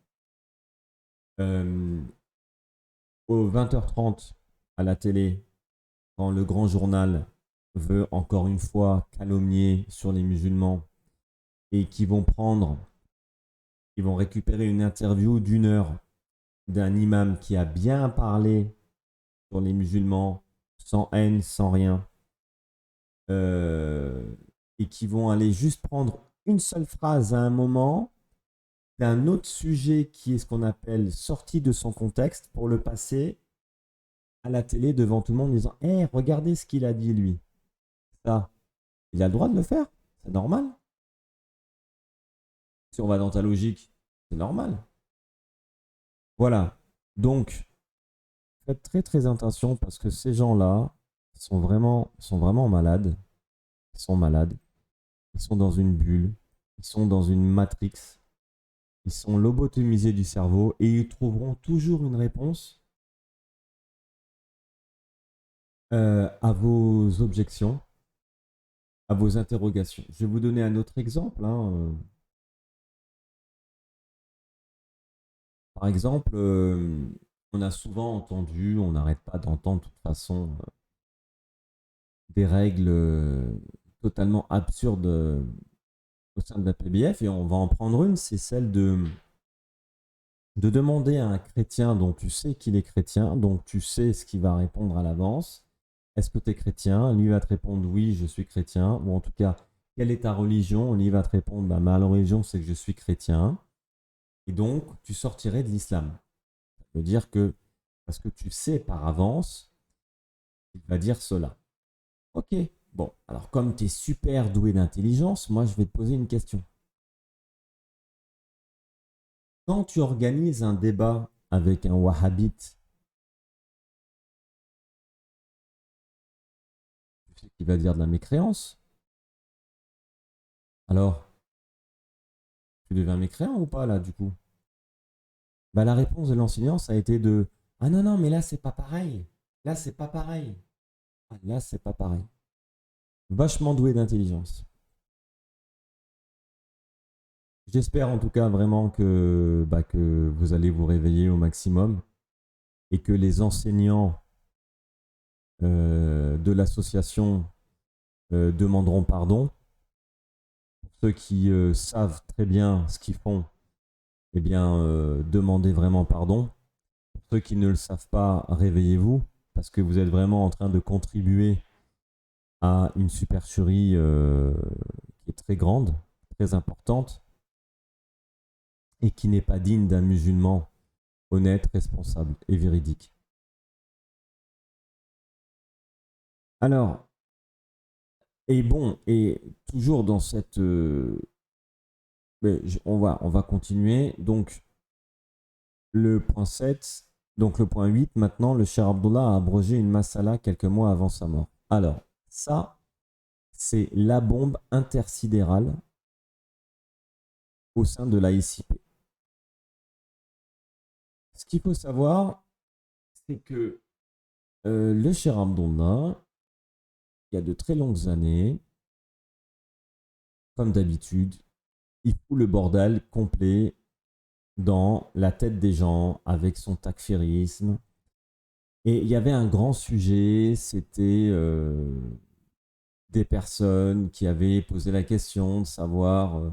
aux 20h30 à la télé, quand le grand journal veut encore une fois calomnier sur les musulmans et qui vont ils vont récupérer une interview d'une heure d'un imam qui a bien parlé sur les musulmans, sans haine, sans rien, et qui vont aller juste prendre une seule phrase à un moment d'un autre sujet qui est ce qu'on appelle sorti de son contexte pour le passer à la télé devant tout le monde en disant hey, regardez ce qu'il a dit lui. Ça, il a le droit de le faire, c'est normal. Si on va dans ta logique, c'est normal. Voilà. Donc, faites très très attention parce que ces gens-là sont vraiment malades. Ils sont malades. Ils sont dans une bulle. Ils sont dans une matrix. Ils sont lobotomisés du cerveau et ils trouveront toujours une réponse à vos objections, à vos interrogations. Je vais vous donner un autre exemple. Hein. Par exemple, on a souvent entendu, on n'arrête pas d'entendre de toute façon des règles totalement absurdes au sein de la PBF, et on va en prendre une, c'est celle de demander à un chrétien dont tu sais qu'il est chrétien, donc tu sais ce qu'il va répondre à l'avance. Est-ce que tu es chrétien? Lui va te répondre oui, je suis chrétien, ou en tout cas, quelle est ta religion? Lui va te répondre bah, ma religion, c'est que je suis chrétien. Et donc, tu sortirais de l'islam. Ça veut dire que, parce que tu sais par avance, il va dire cela. Ok, bon, alors comme tu es super doué d'intelligence, moi je vais te poser une question. Quand tu organises un débat avec un wahhabite, tu sais qu'il va dire de la mécréance. Alors, tu deviens mécréant ou pas là du coup? Bah, la réponse de l'enseignant, ça a été de ah non, non, mais là c'est pas pareil. Là c'est pas pareil. Ah, là c'est pas pareil. Vachement doué d'intelligence. J'espère en tout cas vraiment que vous allez vous réveiller au maximum et que les enseignants de l'association demanderont pardon. Pour ceux qui savent très bien ce qu'ils font, eh bien, demandez vraiment pardon. Pour ceux qui ne le savent pas, réveillez-vous parce que vous êtes vraiment en train de contribuer à une supercherie qui est très grande, très importante et qui n'est pas digne d'un musulman honnête, responsable et véridique. Alors, et bon, et toujours dans cette... on va continuer. Donc, le point 7, donc le point 8, maintenant, le Cheikh Abdullah a abrogé une masala quelques mois avant sa mort. Alors, ça, c'est la bombe intersidérale au sein de l'AICP. Ce qu'il faut savoir, c'est que le Cheikh Abdullah, il y a de très longues années, comme d'habitude, il fout le bordel complet dans la tête des gens avec son takfirisme. Et il y avait un grand sujet, c'était des personnes qui avaient posé la question de savoir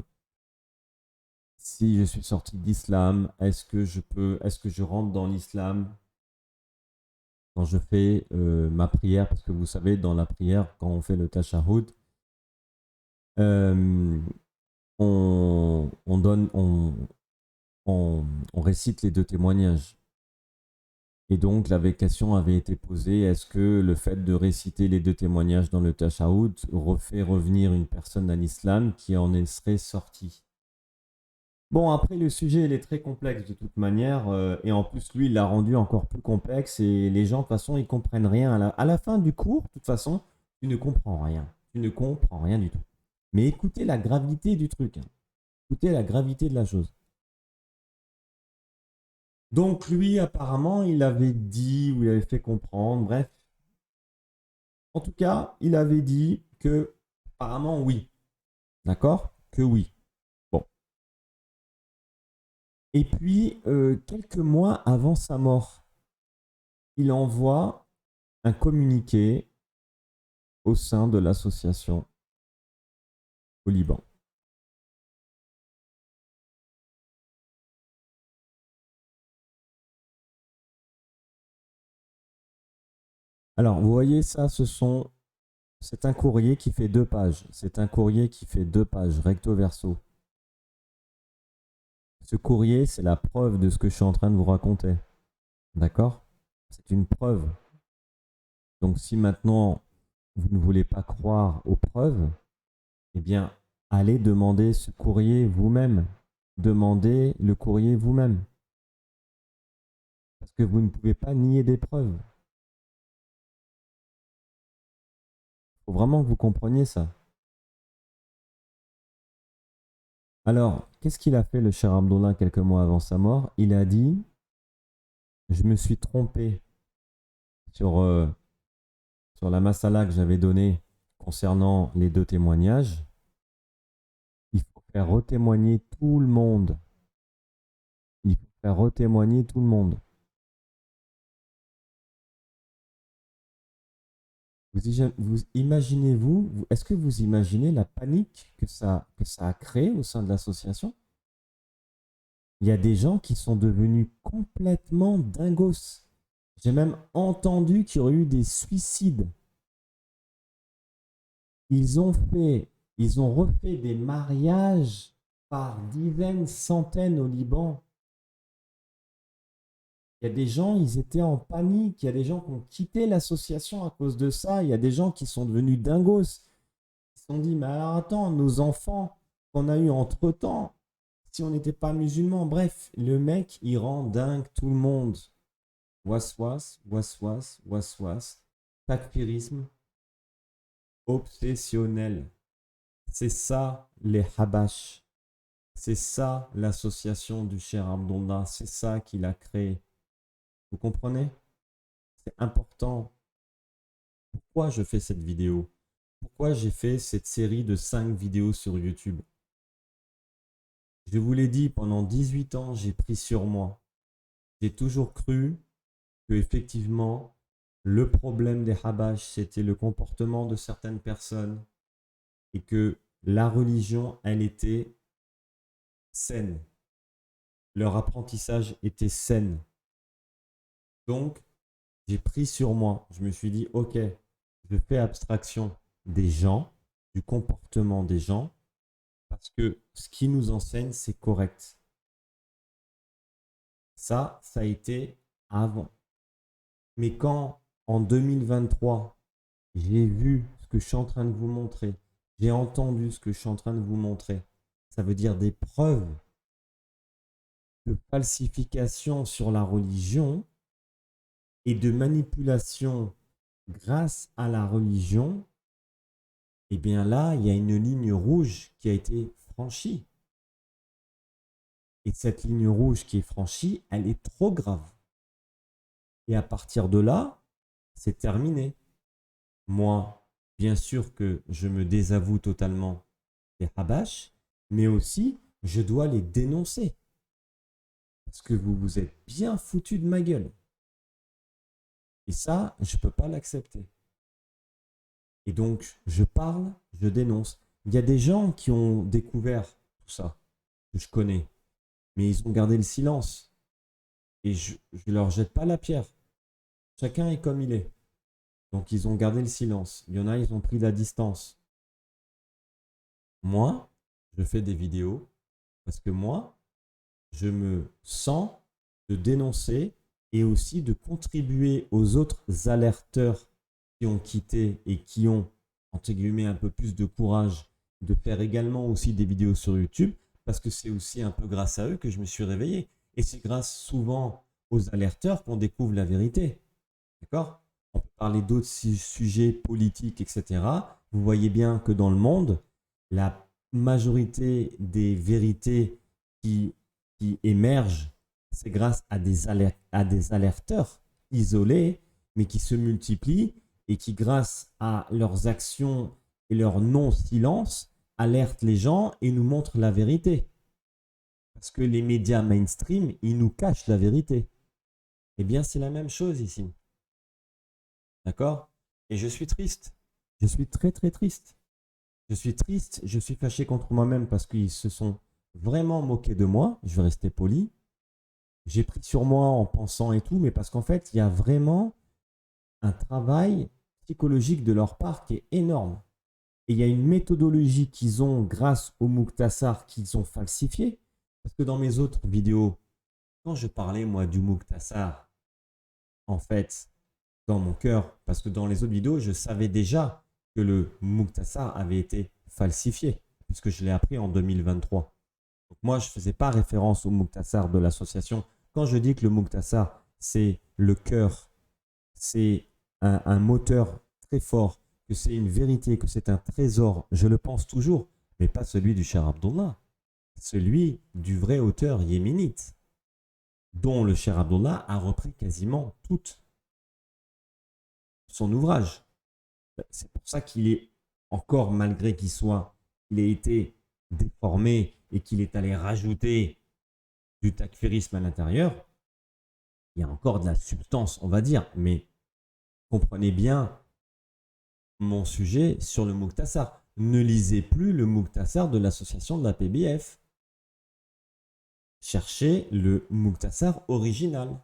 si je suis sorti d'islam, est-ce que je rentre dans l'islam quand je fais ma prière, parce que vous savez, dans la prière, quand on fait le tashahhud, euh, on donne, on récite les deux témoignages. Et donc, la question avait été posée, est-ce que le fait de réciter les deux témoignages dans le tashahhud refait revenir une personne à l'islam qui en serait sortie? Bon, après, le sujet, il est très complexe de toute manière. Et en plus, lui, il l'a rendu encore plus complexe. Et les gens, de toute façon, ils comprennent rien. À la fin du cours, de toute façon, tu ne comprends rien. Tu ne comprends rien du tout. Mais écoutez la gravité du truc, hein. Écoutez la gravité de la chose. Donc, lui, apparemment, il avait dit, ou il avait fait comprendre, bref. En tout cas, il avait dit que, apparemment, oui. D'accord? Que oui. Bon. Et puis, quelques mois avant sa mort, il envoie un communiqué au sein de l'association au Liban. Alors, vous voyez ça, c'est un courrier qui fait 2 pages. C'est un courrier qui fait 2 pages, recto verso. Ce courrier, c'est la preuve de ce que je suis en train de vous raconter. D'accord? C'est une preuve. Donc, si maintenant vous ne voulez pas croire aux preuves, eh bien, allez demander ce courrier vous-même. Demandez le courrier vous-même. Parce que vous ne pouvez pas nier des preuves. Il faut vraiment que vous compreniez ça. Alors, qu'est-ce qu'il a fait le cher Abdullah quelques mois avant sa mort? Il a dit, je me suis trompé sur, sur la masala que j'avais donnée concernant les deux témoignages. Il faut faire retémoigner tout le monde. Il faut faire retémoigner tout le monde. Est-ce que vous imaginez la panique que ça a créé au sein de l'association? Il y a des gens qui sont devenus complètement dingos. J'ai même entendu qu'il y aurait eu des suicides. Ils ont fait, ils ont refait des mariages par dizaines, centaines au Liban. Il y a des gens, ils étaient en panique. Il y a des gens qui ont quitté l'association à cause de ça. Il y a des gens qui sont devenus dingos. Ils se sont dit, mais alors attends, nos enfants qu'on a eu entre-temps, si on n'était pas musulmans, bref, le mec, il rend dingue tout le monde. Waswas, waswas, waswas, takfirisme obsessionnel. C'est ça les Habash. C'est ça l'association du Cher Abdullah. C'est ça qu'il a créé. Vous comprenez? C'est important. Pourquoi je fais cette vidéo? Pourquoi j'ai fait cette série de 5 vidéos sur YouTube? Je vous l'ai dit, pendant 18 ans, j'ai pris sur moi. J'ai toujours cru que effectivement, le problème des Habash, c'était le comportement de certaines personnes et que la religion, elle était saine. Leur apprentissage était saine. Donc, j'ai pris sur moi. Je me suis dit, ok, je fais abstraction des gens, du comportement des gens, parce que ce qui nous enseigne, c'est correct. Ça a été avant. Mais quand, en 2023, j'ai vu ce que je suis en train de vous montrer, j'ai entendu ce que je suis en train de vous montrer, ça veut dire des preuves de falsification sur la religion et de manipulation grâce à la religion, eh bien là, il y a une ligne rouge qui a été franchie. Et cette ligne rouge qui est franchie, elle est trop grave. Et à partir de là, c'est terminé. Moi, bien sûr que je me désavoue totalement des Habash, mais aussi, je dois les dénoncer. Parce que vous vous êtes bien foutu de ma gueule. Et ça, je ne peux pas l'accepter. Et donc, je parle, je dénonce. Il y a des gens qui ont découvert tout ça, que je connais, mais ils ont gardé le silence. Et je ne leur jette pas la pierre. Chacun est comme il est. Donc, ils ont gardé le silence. Il y en a, ils ont pris la distance. Moi, je fais des vidéos parce que moi, je me sens de dénoncer et aussi de contribuer aux autres alerteurs qui ont quitté et qui ont, entre guillemets, un peu plus de courage de faire également aussi des vidéos sur YouTube parce que c'est aussi un peu grâce à eux que je me suis réveillé. Et c'est grâce souvent aux alerteurs qu'on découvre la vérité. D'accord? On peut parler d'autres sujets politiques, etc. Vous voyez bien que dans le monde, la majorité des vérités qui émergent, c'est grâce à des alerteurs isolés, mais qui se multiplient et qui, grâce à leurs actions et leur non-silence, alertent les gens et nous montrent la vérité. Parce que les médias mainstream, ils nous cachent la vérité. Eh bien, c'est la même chose ici. D'accord? Et je suis triste. Je suis très, très triste. Je suis triste, je suis fâché contre moi-même parce qu'ils se sont vraiment moqués de moi. Je vais rester poli. J'ai pris sur moi en pensant et tout, mais parce qu'en fait, il y a vraiment un travail psychologique de leur part qui est énorme. Et il y a une méthodologie qu'ils ont grâce au Mukhtasar qu'ils ont falsifié. Parce que dans mes autres vidéos, quand je parlais moi du Mukhtasar, en fait, dans mon cœur, parce que dans les autres vidéos, je savais déjà que le Mukhtasar avait été falsifié, puisque je l'ai appris en 2023. Donc moi, je ne faisais pas référence au Mukhtasar de l'association. Quand je dis que le Mukhtasar, c'est le cœur, c'est un moteur très fort, que c'est une vérité, que c'est un trésor, je le pense toujours, mais pas celui du Cher Abdullah, celui du vrai auteur yéménite, dont le Cher Abdullah a repris quasiment toute son ouvrage. C'est pour ça qu'il est encore, malgré il ait été déformé et qu'il est allé rajouter du takfirisme à l'intérieur, il y a encore de la substance, on va dire, mais comprenez bien mon sujet sur le Mukhtasar. Ne lisez plus le Mukhtasar de l'association de la PBF. Cherchez le Mukhtasar original.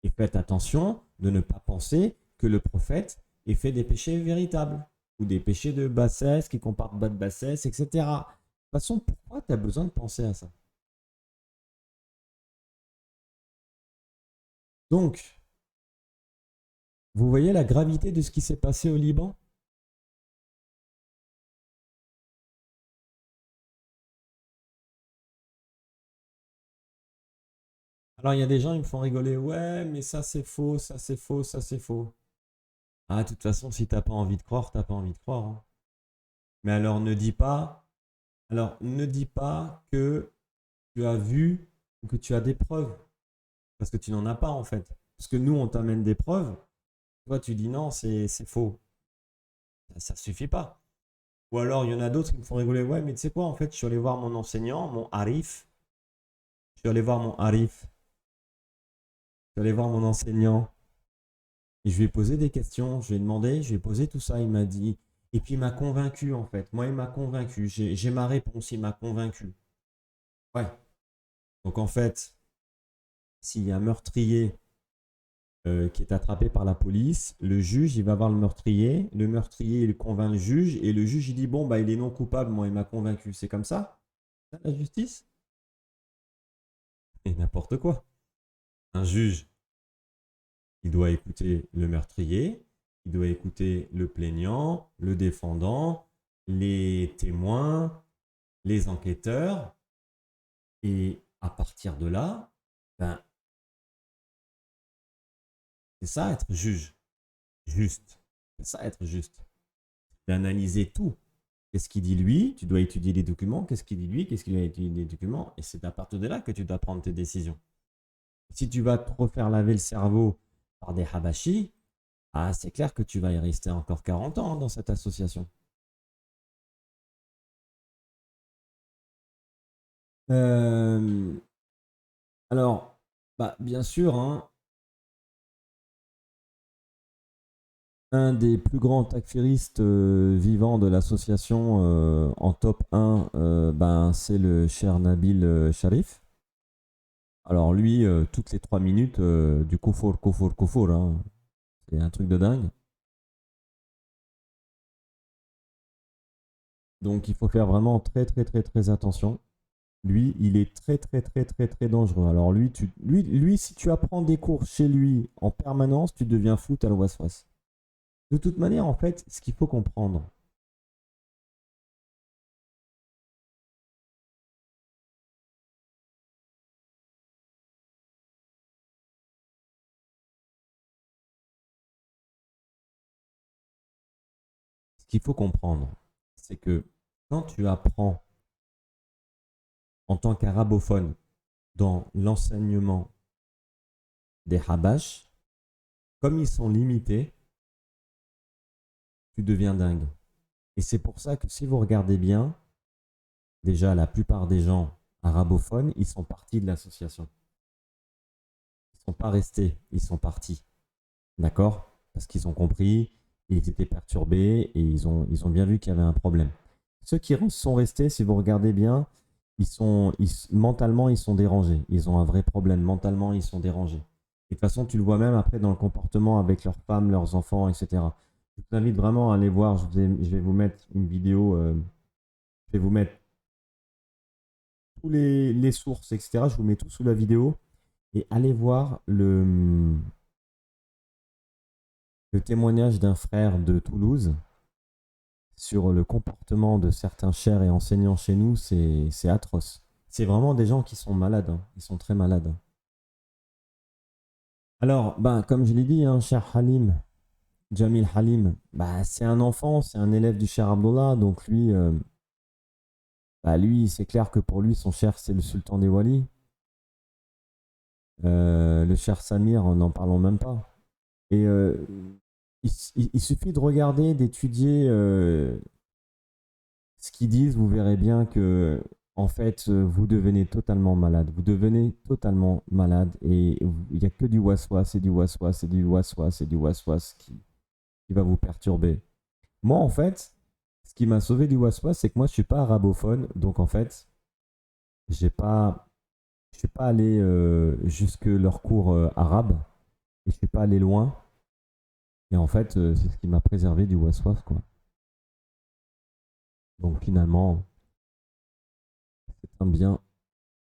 Et faites attention de ne pas penser que le prophète ait fait des péchés véritables ou des péchés de bassesse qui comportent pas de bassesse, etc. De toute façon, pourquoi tu as besoin de penser à ça? Donc, vous voyez la gravité de ce qui s'est passé au Liban? Alors, il y a des gens, ils me font rigoler. Ouais, mais ça, c'est faux, ça, c'est faux, ça, c'est faux. Ah, de toute façon, si t'as pas envie de croire, t'as pas envie de croire, hein. Mais alors ne dis pas que tu as vu ou que tu as des preuves, parce que tu n'en as pas en fait. Parce que nous, on t'amène des preuves, toi, tu dis non, c'est faux. Ça suffit pas. Ou alors, il y en a d'autres qui me font rigoler. Ouais, mais tu sais quoi, en fait, je suis allé voir mon enseignant, mon Arif. Je suis allé voir mon Arif. Je suis allé voir mon enseignant. Et je lui ai posé des questions. Je lui ai demandé, je lui ai posé tout ça. Il m'a dit. Et puis, il m'a convaincu, en fait. Moi, il m'a convaincu. J'ai ma réponse. Il m'a convaincu. Ouais. Donc, en fait, s'il y a un meurtrier qui est attrapé par la police, le juge, il va voir le meurtrier, il convainc le juge, et le juge, il dit, bon, bah, il est non coupable, moi, il m'a convaincu. C'est comme ça, la justice? Et n'importe quoi. Un juge, il doit écouter le meurtrier, il doit écouter le plaignant, le défendant, les témoins, les enquêteurs, et à partir de là, ben, c'est ça être juge, juste. C'est ça être juste. D'analyser tout. Qu'est-ce qu'il dit lui? Tu dois étudier les documents. Qu'est-ce qu'il dit lui? Qu'est-ce qu'il a étudié les documents? Et c'est à partir de là que tu dois prendre tes décisions. Si tu vas te refaire laver le cerveau par des habashis, ah, c'est clair que tu vas y rester encore 40 ans dans cette association. Euh, alors, bah, bien sûr, hein, un des plus grands takfiristes vivants de l'association en top 1, ben, c'est le cher Nabil Sharif. Alors lui, toutes les 3 minutes, du kufur, kufur, kufur, hein. C'est un truc de dingue. Donc il faut faire vraiment très très très très attention. Lui, il est très très très très très dangereux. Alors lui, si tu apprends des cours chez lui en permanence, tu deviens fou à l'ouest-ouest. De toute manière, en fait, ce qu'il faut comprendre, ce qu'il faut comprendre, c'est que quand tu apprends en tant qu'arabophone dans l'enseignement des Habash, comme ils sont limités, tu deviens dingue. Et c'est pour ça que si vous regardez bien, déjà la plupart des gens arabophones, ils sont partis de l'association. Ils ne sont pas restés, ils sont partis. D'accord? Parce qu'ils ont compris, ils étaient perturbés et ils ont bien vu qu'il y avait un problème. Ceux qui sont restés, si vous regardez bien, mentalement, ils sont dérangés. Ils ont un vrai problème. Mentalement, ils sont dérangés. Et de toute façon, tu le vois même après dans le comportement avec leurs femmes, leurs enfants, etc. Je vous invite vraiment à aller voir. Je vais vous mettre une vidéo. Je vais vous mettre tous les sources, etc. Je vous mets tout sous la vidéo. Et allez voir le témoignage d'un frère de Toulouse sur le comportement de certains chers et enseignants chez nous. C'est atroce. C'est vraiment des gens qui sont malades, hein. Ils sont très malades. Alors, ben, comme je l'ai dit, hein, cher Halim, Jamil Halim, bah, c'est un enfant, c'est un élève du cher Abdullah. Donc lui, c'est clair que pour lui, son cher, c'est le sultan des Wali. Le cher Samir, n'en parlons même pas. Et il suffit de regarder, d'étudier ce qu'ils disent, vous verrez bien que en fait, vous devenez totalement malade. Vous devenez totalement malade et il n'y a que du waswas, et du waswas, et du waswas, et du waswas qui va vous perturber. Moi, en fait, ce qui m'a sauvé du waswas, c'est que moi, je suis pas arabophone. Donc, en fait, j'ai pas, je suis pas allé jusque leur cours arabe. Et je suis pas allé loin. Et en fait, c'est ce qui m'a préservé du waswas, quoi. Donc, finalement, c'est un bien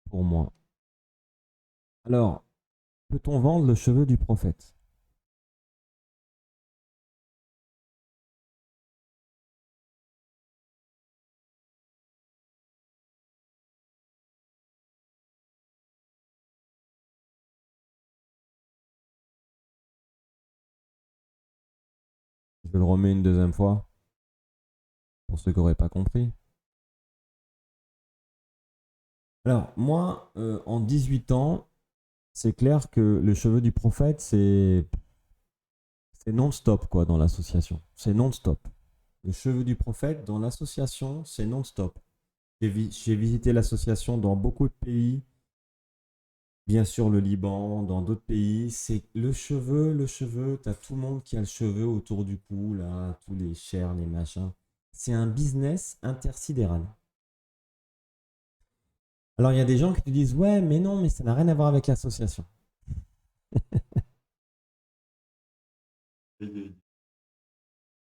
pour moi. Alors, peut-on vendre le cheveu du prophète? Je le remets une deuxième fois, pour ceux qui n'auraient pas compris. Alors, moi, en 18 ans, c'est clair que le cheveu du prophète, c'est non-stop, quoi, dans l'association. C'est non-stop. Le cheveu du prophète, dans l'association, c'est non-stop. J'ai visité l'association dans beaucoup de pays, bien sûr le Liban, dans d'autres pays. C'est le cheveu, t'as tout le monde qui a le cheveu autour du cou, là, tous les chairs, les machins. C'est un business intersidéral. Alors, il y a des gens qui te disent, ouais, mais non, mais ça n'a rien à voir avec l'association.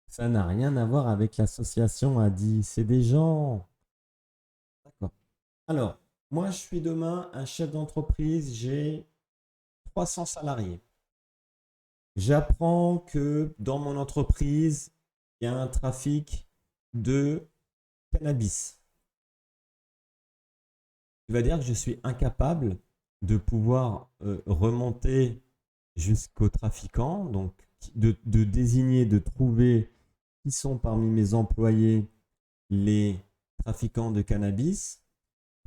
Ça n'a rien à voir avec l'association, a dit. C'est des gens. D'accord. Alors, moi, je suis demain un chef d'entreprise, j'ai 300 salariés. J'apprends que dans mon entreprise, il y a un trafic de cannabis. Ça veut dire que je suis incapable de pouvoir remonter jusqu'aux trafiquants, donc de désigner, de trouver qui sont parmi mes employés les trafiquants de cannabis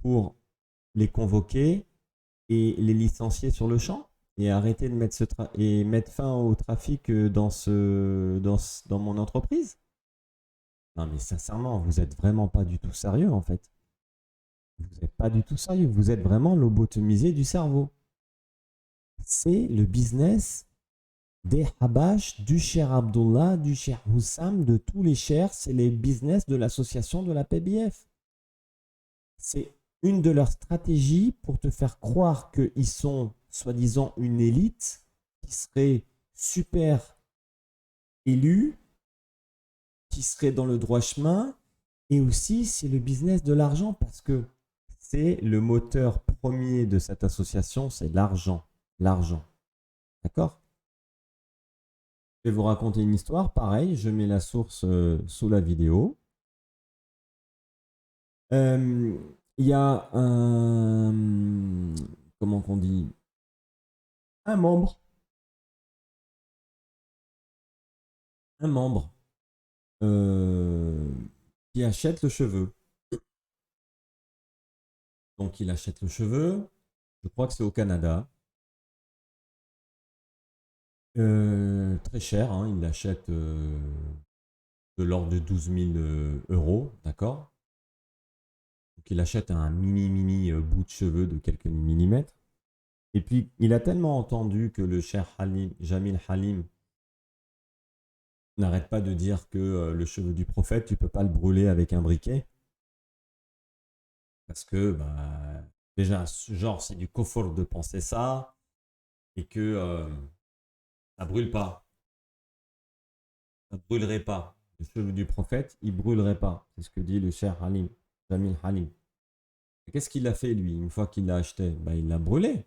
pour les convoquer et les licencier sur le champ et arrêter de mettre et mettre fin au trafic dans mon entreprise. Non mais sincèrement, vous êtes vraiment pas du tout sérieux en fait. Vous n'êtes pas du tout sérieux. Vous êtes vraiment lobotomisé du cerveau. C'est le business des Habash, du cher Abdullah, du cher Houssam, de tous les chers. C'est les business de l'association de la PBF. C'est une de leurs stratégies pour te faire croire qu'ils sont soi-disant une élite qui serait super élue, qui serait dans le droit chemin. Et aussi, c'est le business de l'argent parce que c'est le moteur premier de cette association, c'est l'argent. L'argent. D'accord? Je vais vous raconter une histoire. Pareil, je mets la source sous la vidéo. Il y a un, comment qu'on dit, un membre, un membre euh, qui achète le cheveu. Donc il achète le cheveu. Je crois que c'est au Canada. Très cher, hein, il l'achète de l'ordre de 12 000 euros, d'accord? Donc il achète un mini bout de cheveux de quelques millimètres. Et puis il a tellement entendu que le cher Halim, Jamil Halim n'arrête pas de dire que le cheveu du prophète, tu peux pas le brûler avec un briquet. Parce que bah, déjà, genre, c'est du confort de penser ça et que ça brûle pas. Ça brûlerait pas. Le cheveu du prophète, il brûlerait pas. C'est ce que dit le cher Halim, Jamil Halim. Qu'est-ce qu'il a fait, lui, une fois qu'il l'a acheté? Bah, il l'a brûlé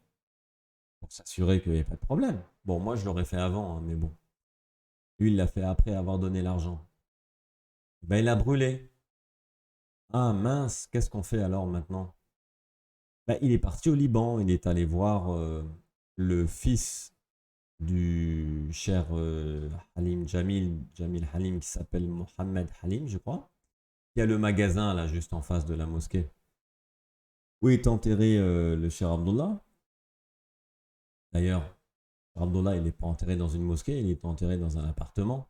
pour s'assurer qu'il n'y avait pas de problème. Bon, moi, je l'aurais fait avant, hein, mais bon. Lui, il l'a fait après avoir donné l'argent. Bah, il a brûlé. Ah mince, qu'est-ce qu'on fait alors maintenant? Bah, il est parti au Liban, il est allé voir le fils du cher Halim Jamil Halim, qui s'appelle Mohamed Halim, je crois. Il y a le magasin là, juste en face de la mosquée. Où est enterré le cher Abdullah? D'ailleurs, Abdullah, il n'est pas enterré dans une mosquée, il est enterré dans un appartement.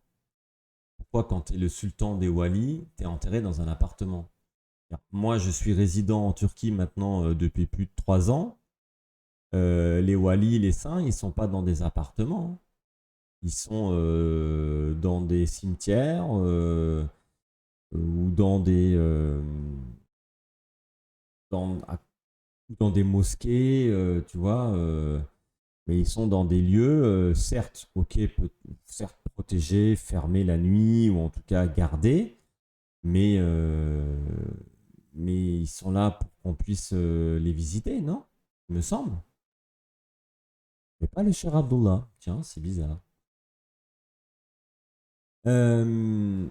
Pourquoi, quand tu es le sultan des Walis, tu es enterré dans un appartement? Moi, je suis résident en Turquie maintenant depuis plus de 3 ans. Les walis, les saints, ils ne sont pas dans des appartements, hein. Ils sont dans des cimetières ou dans, dans des mosquées, tu vois. Mais ils sont dans des lieux, certes, ok, certes protégés, fermés la nuit ou en tout cas gardés, mais, mais ils sont là pour qu'on puisse les visiter, non? Il me semble. Mais pas le cher Abdullah. Tiens, c'est bizarre. Euh,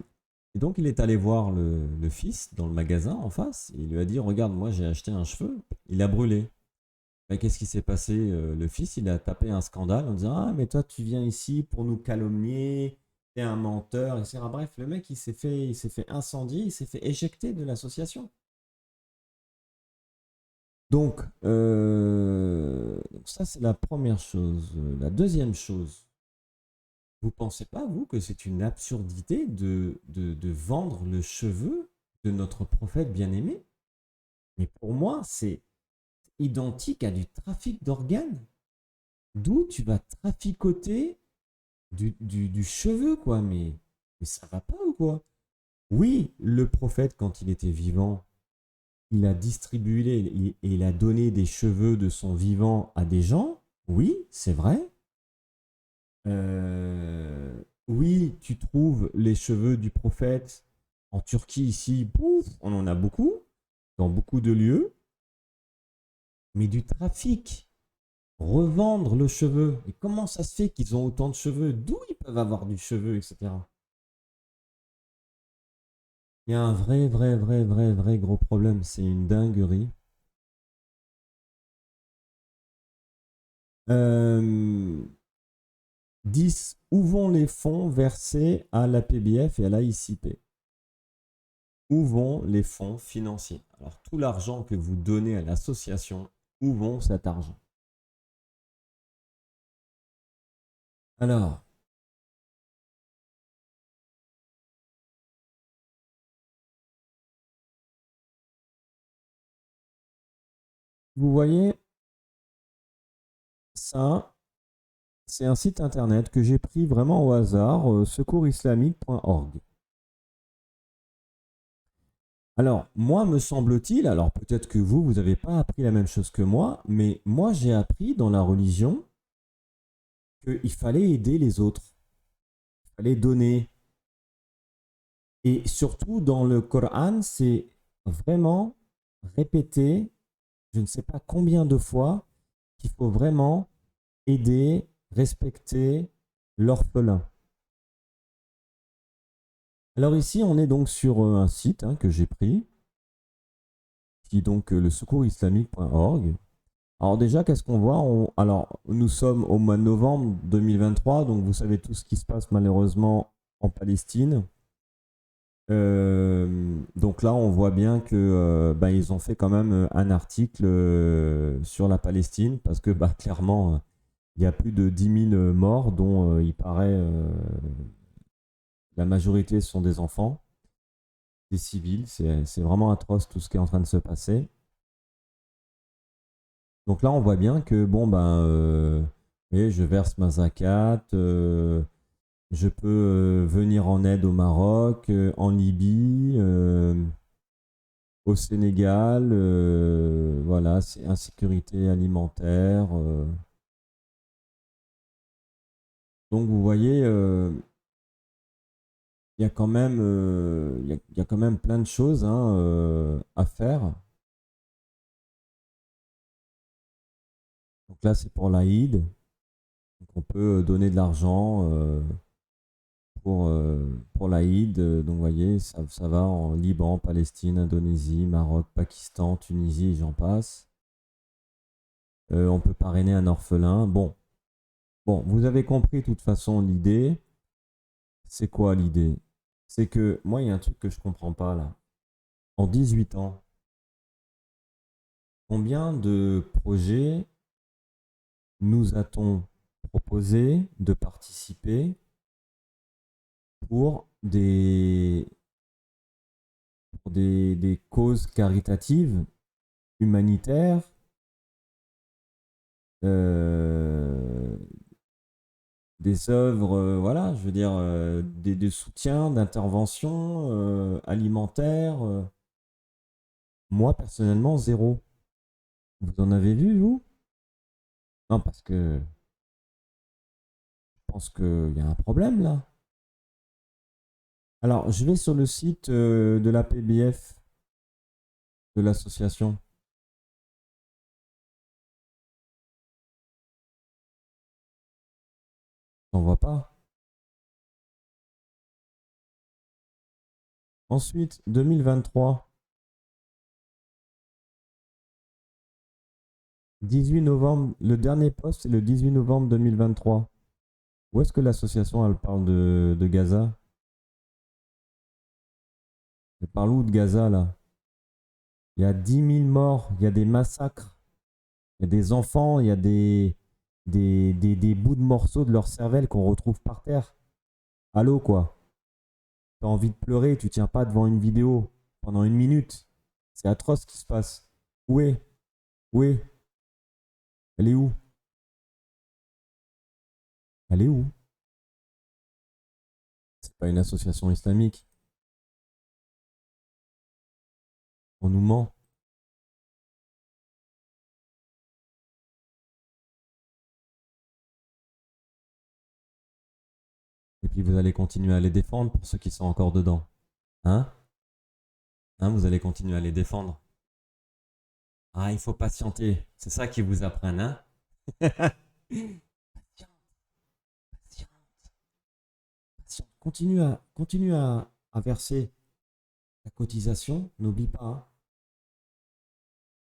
et donc il est allé voir le fils dans le magasin en face. Et il lui a dit, regarde, moi j'ai acheté un cheveu. Il a brûlé. Mais qu'est-ce qui s'est passé? Le fils, il a tapé un scandale en disant, ah, mais toi, tu viens ici pour nous calomnier, t'es un menteur, etc. Bref, le mec, il s'est fait incendier, il s'est fait éjecter de l'association. Donc ça, c'est la première chose. La deuxième chose, vous pensez pas, vous, que c'est une absurdité de vendre le cheveu de notre prophète bien-aimé? Mais pour moi, c'est identique à du trafic d'organes. D'où tu vas traficoter du cheveu, quoi. Mais ça va pas ou quoi? Oui, le prophète, quand il était vivant, il a distribué et il a donné des cheveux de son vivant à des gens. Oui, c'est vrai. Oui, tu trouves les cheveux du prophète en Turquie, ici, pouf, on en a beaucoup, dans beaucoup de lieux. Mais du trafic, revendre le cheveu. Et comment ça se fait qu'ils ont autant de cheveux? D'où ils peuvent avoir du cheveu, etc. Il y a un vrai gros problème. C'est une dinguerie. Euh, 10. Où vont les fonds versés à la PBF et à la ICP? Où vont les fonds financiers? Alors, tout l'argent que vous donnez à l'association, où vont cet argent? Alors, vous voyez, ça, c'est un site internet que j'ai pris vraiment au hasard, secoursislamique.org. Alors, moi, me semble-t-il, alors peut-être que vous n'avez pas appris la même chose que moi, mais moi, j'ai appris dans la religion qu'il fallait aider les autres, il fallait donner. Et surtout, dans le Coran, c'est vraiment répété, je ne sais pas combien de fois, qu'il faut vraiment aider, respecter l'orphelin. Alors ici, on est donc sur un site que j'ai pris, qui est donc le secoursislamique.org. Alors déjà, qu'est-ce qu'on voit? Alors, nous sommes au mois de novembre 2023, donc vous savez tout ce qui se passe malheureusement en Palestine. Donc là, on voit bien que ils ont fait quand même un article sur la Palestine, parce que clairement, il y a plus de 10 000 morts, dont il paraît la majorité sont des enfants, des civils. C'est vraiment atroce tout ce qui est en train de se passer. Donc là, on voit bien que, bon, oui, je verse ma zakat, je peux venir en aide au Maroc, en Libye, au Sénégal, voilà, c'est insécurité alimentaire. Donc vous voyez, il y a quand même, il y a quand même plein de choses à faire. Donc là, c'est pour l'Aïd. Donc on peut donner de l'argent pour l'Aïd. Donc vous voyez, ça va en Liban, Palestine, Indonésie, Maroc, Pakistan, Tunisie, et j'en passe. On peut parrainer un orphelin. Bon, vous avez compris de toute façon l'idée. C'est quoi l'idée? C'est que moi, il y a un truc que je comprends pas là. En 18 ans, combien de projets nous a-t-on proposé de participer pour des causes caritatives, humanitaires, euh, des œuvres, voilà, je veux dire, des soutiens, d'intervention alimentaire. Moi, personnellement, zéro. Vous en avez vu, vous? Non, parce que je pense qu'il y a un problème là. Alors, je vais sur le site de la PBF, de l'association. T'en vois pas? Ensuite, 2023, 18 novembre, le dernier post, c'est le 18 novembre 2023. Où est-ce que l'association, elle parle de Gaza? Elle parle où de Gaza, là? Il y a 10 000 morts, il y a des massacres, il y a des enfants, il y a des bouts de morceaux de leur cervelle qu'on retrouve par terre. Allô, quoi? T'as envie de pleurer, tu tiens pas devant une vidéo pendant 1 minute. C'est atroce ce qui se passe. Où est? Où est? Elle est où? Elle est où? C'est pas une association islamique. On nous ment. Et puis vous allez continuer à les défendre pour ceux qui sont encore dedans. Hein? Hein, vous allez continuer à les défendre. Ah, il faut patienter. C'est ça qu'ils vous apprennent, hein? Patiente, patiente, patiente. Continue à verser la cotisation. N'oublie pas, hein.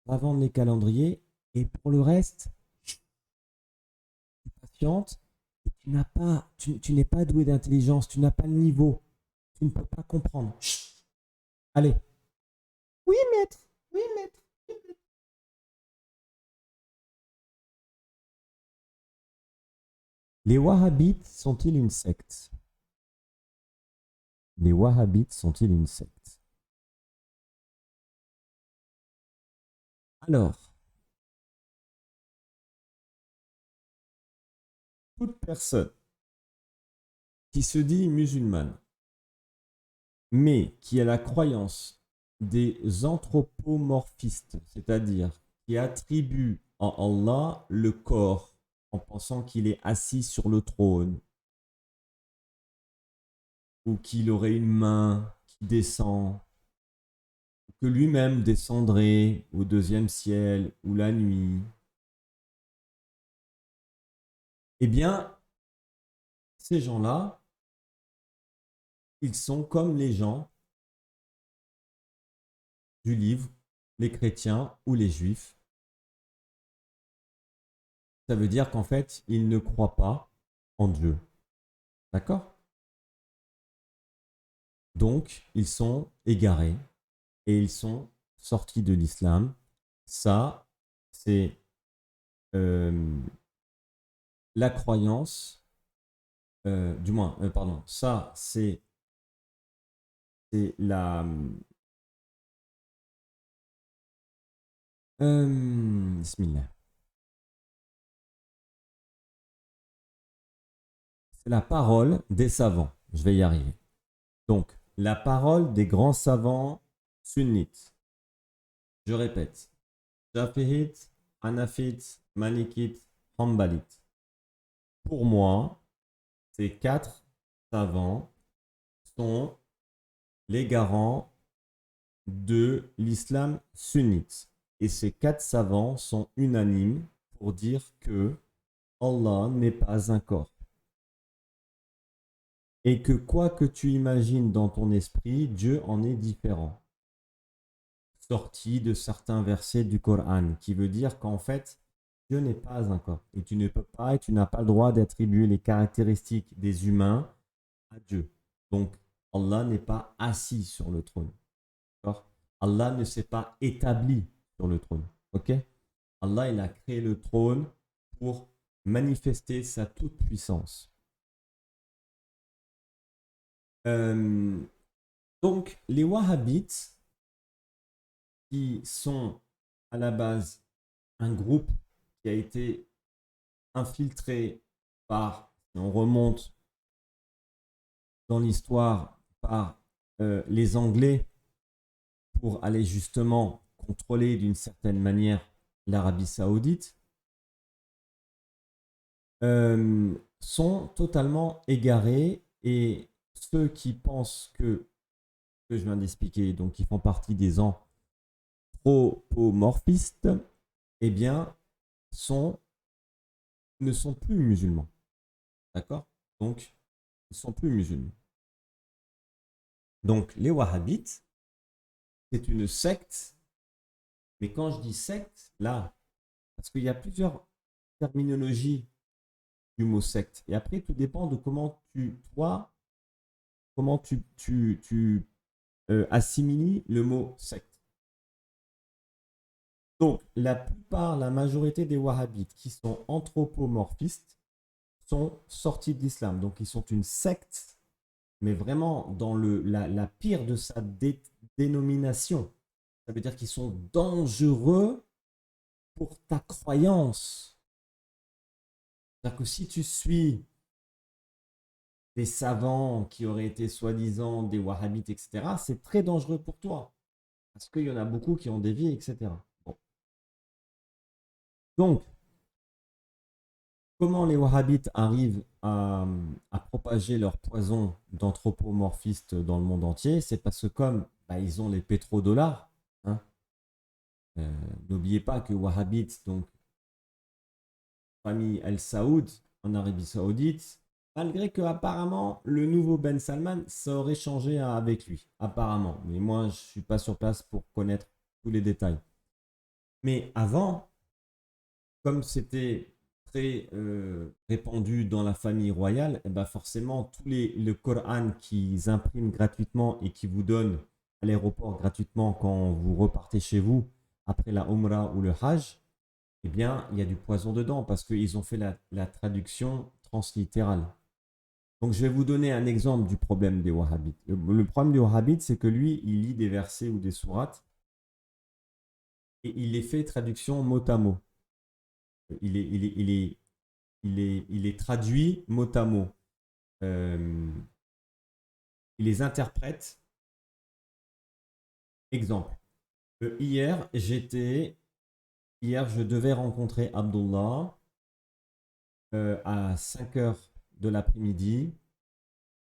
Va vendre les calendriers. Et pour le reste, patiente. Et tu n'es pas doué d'intelligence. Tu n'as pas le niveau. Tu ne peux pas comprendre. Chut. Allez. Oui, maître. Oui, maître. Les Wahhabites sont-ils une secte? Les Wahhabites sont-ils une secte? Alors, toute personne qui se dit musulmane, mais qui a la croyance des anthropomorphistes, c'est-à-dire qui attribue à Allah le corps en pensant qu'il est assis sur le trône, ou qu'il aurait une main qui descend, ou que lui-même descendrait au deuxième ciel ou la nuit, eh bien, ces gens-là, ils sont comme les gens du livre, les chrétiens ou les juifs. Ça veut dire qu'en fait, ils ne croient pas en Dieu. D'accord? Donc, ils sont égarés et ils sont sortis de l'islam. Ça, c'est euh, la croyance, du moins, pardon, ça, c'est la, bismillah. C'est la parole des savants. Je vais y arriver. Donc, la parole des grands savants sunnites. Je répète, Shafi'ite, Hanafite, Malikite, Hanbalite. Pour moi, ces 4 savants sont les garants de l'islam sunnite. Et ces 4 savants sont unanimes pour dire que Allah n'est pas un corps. Et que quoi que tu imagines dans ton esprit, Dieu en est différent. Sorti de certains versets du Coran, qui veut dire qu'en fait, Dieu n'est pas un corps. Et tu ne peux pas et tu n'as pas le droit d'attribuer les caractéristiques des humains à Dieu. Donc, Allah n'est pas assis sur le trône. D'accord? Allah ne s'est pas établi sur le trône. Ok? Allah, il a créé le trône pour manifester sa toute-puissance. Euh, donc, les Wahhabites, qui sont à la base un groupe qui a été infiltré par on remonte dans l'histoire par les Anglais pour aller justement contrôler d'une certaine manière l'Arabie Saoudite, sont totalement égarés, et ceux qui pensent que je viens d'expliquer, donc qui font partie des anthropomorphistes, eh bien, ne sont plus musulmans. D'accord? Donc, ils ne sont plus musulmans. Donc, les wahhabites, c'est une secte, mais quand je dis secte, là, parce qu'il y a plusieurs terminologies du mot secte, et après, tout dépend de comment tu assimiles le mot secte. Donc, la majorité des wahhabites qui sont anthropomorphistes sont sortis de l'islam. Donc, ils sont une secte, mais vraiment dans la pire de sa dénomination. Ça veut dire qu'ils sont dangereux pour ta croyance. C'est-à-dire que si tu suis des savants qui auraient été soi-disant des wahhabites, etc., c'est très dangereux pour toi. Parce qu'il y en a beaucoup qui ont dévié, etc. Bon. Donc, comment les wahhabites arrivent à propager leur poison d'anthropomorphistes dans le monde entier? C'est parce que comme ils ont les pétrodollars, hein, n'oubliez pas que wahhabites, donc famille Al Saoud en Arabie Saoudite, malgré que apparemment le nouveau Ben Salman, ça aurait changé avec lui, apparemment. Mais moi, je ne suis pas sur place pour connaître tous les détails. Mais avant, comme c'était très répandu dans la famille royale, et ben forcément, le Coran qu'ils impriment gratuitement et qui vous donnent à l'aéroport gratuitement quand vous repartez chez vous après la Umrah ou le Hajj, eh bien, il y a du poison dedans parce qu'ils ont fait la traduction translittérale. Donc, je vais vous donner un exemple du problème des Wahhabites. Le problème des Wahhabites, c'est que lui, il lit des versets ou des sourates et il les fait traduction mot à mot. Il est traduit mot à mot. Il les interprète. Exemple. Hier, je devais rencontrer Abdullah à 5 heures de l'après-midi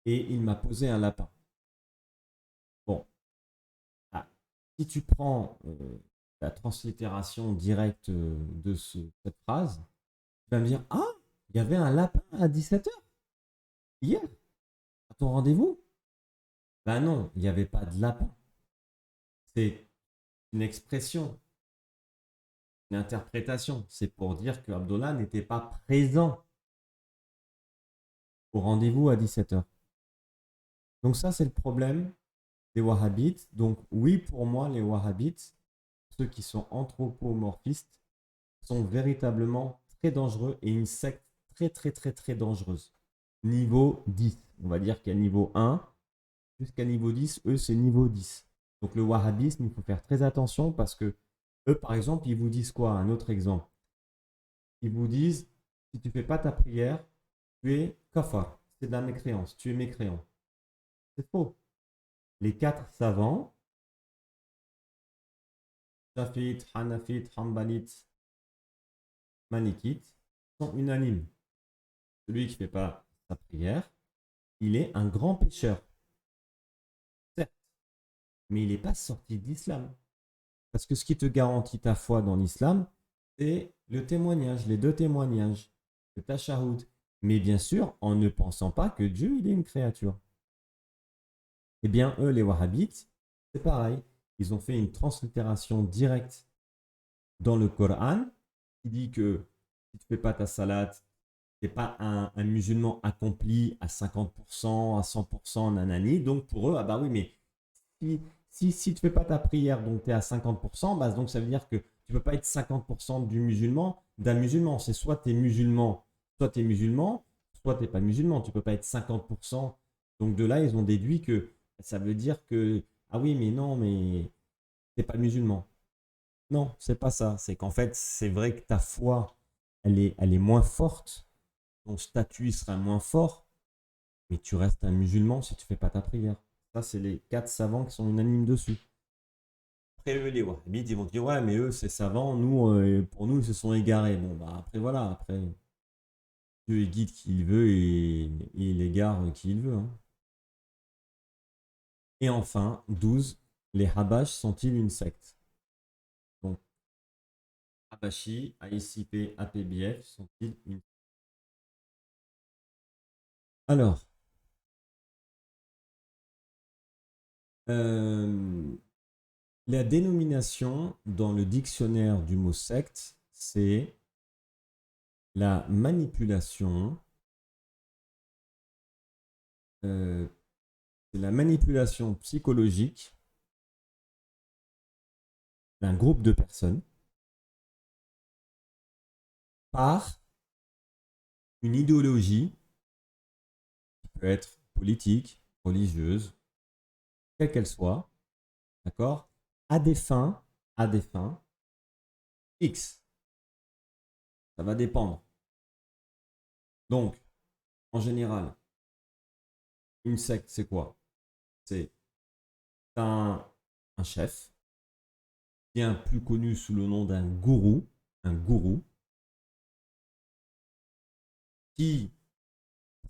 et il m'a posé un lapin. Bon, si tu prends la translittération directe de cette phrase, tu vas me dire, ah, il y avait un lapin à 17 heures hier, à ton rendez-vous? Ben non, il n'y avait pas de lapin. C'est une expression, une interprétation. C'est pour dire que Abdullah n'était pas présent au rendez-vous à 17 heures. Donc ça, c'est le problème des wahhabites. Donc oui, pour moi, les wahhabites, ceux qui sont anthropomorphistes, sont véritablement très dangereux et une secte très très très très dangereuse. Niveau 10. On va dire qu'il y a niveau 1 jusqu'à niveau 10. Eux, c'est niveau 10. Donc le wahhabisme, il faut faire très attention parce que eux, par exemple, ils vous disent quoi? Un autre exemple. Ils vous disent, si tu ne fais pas ta prière, tu es kafar. C'est de la mécréance. Tu es mécréant. C'est faux. Les 4 savants, Shafi'it, Hanafit, Hanbalit, Malikite, sont unanimes. Celui qui ne fait pas sa prière, il est un grand pécheur. Certes, mais il n'est pas sorti de l'islam. Parce que ce qui te garantit ta foi dans l'islam, c'est le témoignage, les 2 témoignages, le tashahhud. Mais bien sûr, en ne pensant pas que Dieu, il est une créature. Eh bien, eux, les wahhabites, c'est pareil. Ils ont fait une translittération directe dans le Coran qui dit que si tu ne fais pas ta salat, tu n'es pas un musulman accompli à 50%, à 100%, nanani. Donc pour eux, ah bah oui, mais si tu ne fais pas ta prière, donc tu es à 50%, bah donc ça veut dire que tu ne peux pas être 50% d'un musulman. C'est soit tu es musulman, soit tu es musulman, soit tu n'es pas musulman. Tu ne peux pas être 50%. Donc de là, ils ont déduit que ça veut dire que, ah oui, mais non, mais tu n'es pas musulman. Non, c'est pas ça. C'est qu'en fait, c'est vrai que ta foi, elle est moins forte ton statut sera moins fort, mais tu restes un musulman si tu fais pas ta prière. Ça, c'est les 4 savants qui sont unanimes dessus. Après, eux, les wahhabites, ils vont dire, ouais, mais eux, c'est savants, nous, pour nous, ils se sont égarés. Bon, bah, après, voilà, après, Dieu, il guide qui il veut et il égare qui il veut. Hein. Et enfin, 12, les Habash sont-ils une secte? Donc, Habashi, AICP, APBF sont-ils une secte? Alors, la dénomination dans le dictionnaire du mot secte, c'est la manipulation, euh, c'est la manipulation psychologique d'un groupe de personnes par une idéologie qui peut être politique, religieuse, quelle qu'elle soit, d'accord, à des fins X. Ça va dépendre. Donc, en général, une secte, c'est quoi? C'est un chef, bien plus connu sous le nom un gourou, qui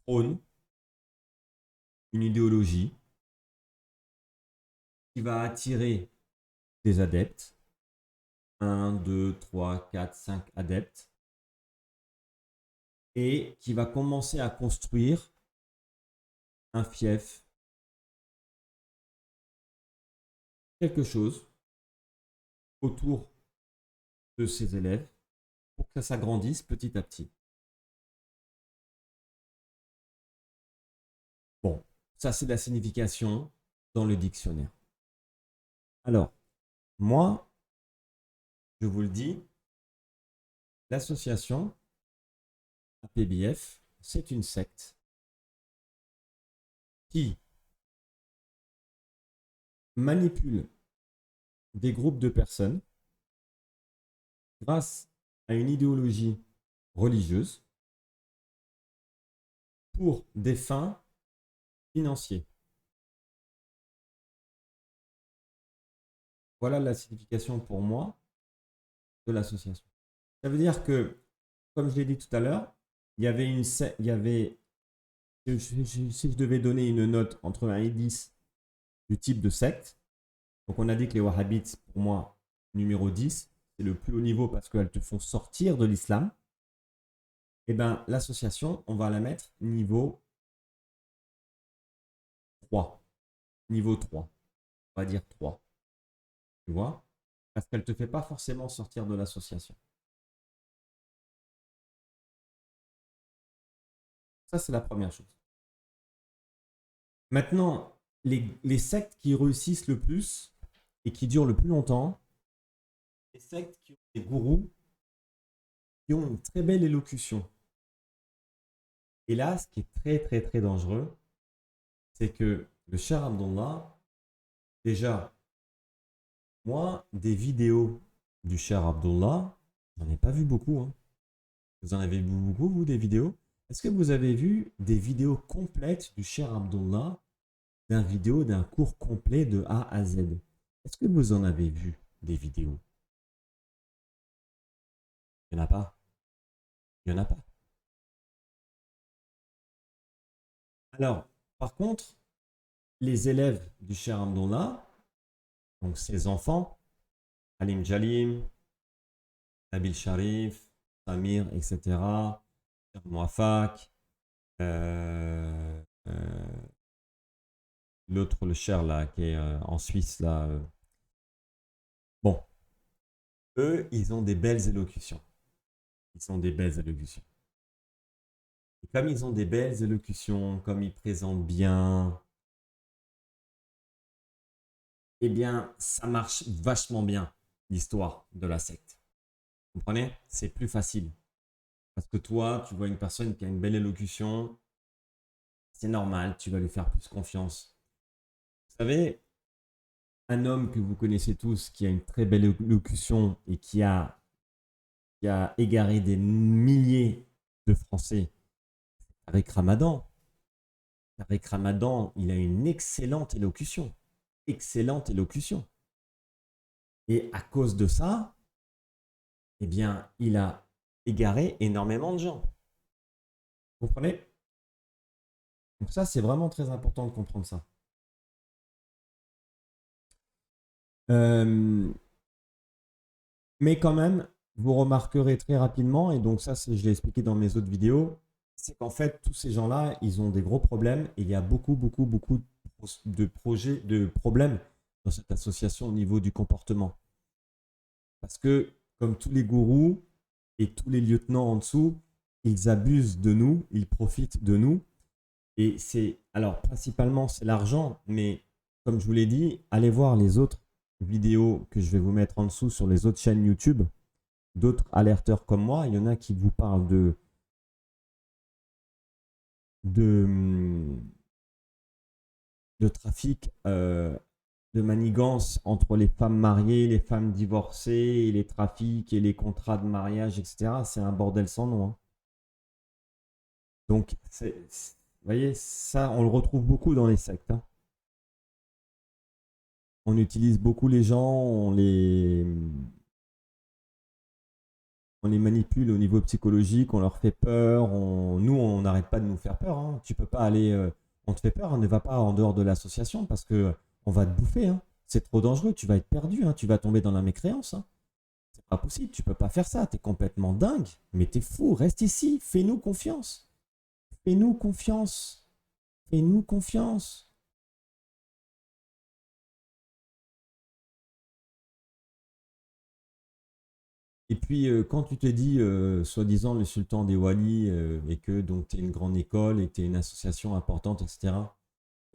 prône une idéologie qui va attirer des adeptes, un 2 3 4 5 adeptes, et qui va commencer à construire un fief, quelque chose autour de ses élèves pour que ça s'agrandisse petit à petit. Bon, ça c'est la signification dans le dictionnaire. Alors, moi, je vous le dis, l'association APBF, c'est une secte qui manipule des groupes de personnes grâce à une idéologie religieuse pour des fins financières. Voilà la signification pour moi de l'association. Ça veut dire que, comme je l'ai dit tout à l'heure, il y avait si je devais donner une note entre 1 et 10 du type de secte, donc on a dit que les wahhabites, pour moi, numéro 10, c'est le plus haut niveau parce qu'elles te font sortir de l'islam. Et bien, l'association, on va la mettre niveau 3. Niveau 3. On va dire 3. Tu vois? Parce qu'elle ne te fait pas forcément sortir de l'association. Ça, c'est la première chose. Maintenant, les sectes qui réussissent le plus et qui durent le plus longtemps, les sectes qui ont des gourous qui ont une très belle élocution. Et là, ce qui est très très très dangereux, c'est que le cher Abdullah, déjà, moi, des vidéos du cher Abdullah, j'en ai pas vu beaucoup. Hein. Vous en avez vu beaucoup, vous, des vidéos? Est-ce que vous avez vu des vidéos complètes du cher Abdullah, d'un cours complet de A à Z? Est-ce que vous en avez vu des vidéos? Il n'y en a pas. Il n'y en a pas. Alors, par contre, les élèves du cher Abdullah, donc ses enfants, Halim Jalim, Nabil Sharif, Samir, etc., Mouafak, l'autre, le cher là, qui est en Suisse, là. Bon, eux, ils ont des belles élocutions. Ils ont des belles élocutions. Et comme ils ont des belles élocutions, comme ils présentent bien, eh bien, ça marche vachement bien, l'histoire de la secte. Vous comprenez? C'est plus facile. Parce que toi, tu vois une personne qui a une belle élocution, c'est normal, tu vas lui faire plus confiance. Vous savez, un homme que vous connaissez tous qui a une très belle élocution et qui a égaré des milliers de Français Avec Ramadan. Avec Ramadan, il a une excellente élocution. Excellente élocution. Et à cause de ça, eh bien, il a égaré énormément de gens. Vous comprenez? Donc ça, c'est vraiment très important de comprendre ça. Mais quand même, vous remarquerez très rapidement, et donc ça, je l'ai expliqué dans mes autres vidéos, c'est qu'en fait, tous ces gens-là, ils ont des gros problèmes. Et il y a beaucoup de projets, de problèmes dans cette association au niveau du comportement. Parce que, comme tous les gourous et tous les lieutenants en dessous, ils abusent de nous, ils profitent de nous. Et alors principalement, c'est l'argent, mais comme je vous l'ai dit, allez voir les autres vidéos que je vais vous mettre en dessous sur les autres chaînes YouTube, d'autres alerteurs comme moi. Il y en a qui vous parlent de, de trafic, de manigance entre les femmes mariées, les femmes divorcées, et les trafics et les contrats de mariage, etc. C'est un bordel sans nom, hein. Donc, vous voyez, ça, on le retrouve beaucoup dans les sectes, hein. On utilise beaucoup les gens, on les manipule au niveau psychologique, on leur fait peur. Nous, on n'arrête pas de nous faire peur, hein. Tu peux pas aller, on te fait peur, hein, ne va pas en dehors de l'association parce que on va te bouffer, hein. C'est trop dangereux, tu vas être perdu, hein, tu vas tomber dans la mécréance, hein. C'est pas possible, tu peux pas faire ça, tu es complètement dingue, mais tu es fou, reste ici, fais-nous confiance. Fais-nous confiance. Fais-nous confiance. Et puis, quand tu te dis, soi-disant, le sultan des Wali, et que donc tu es une grande école et que tu es une association importante, etc.,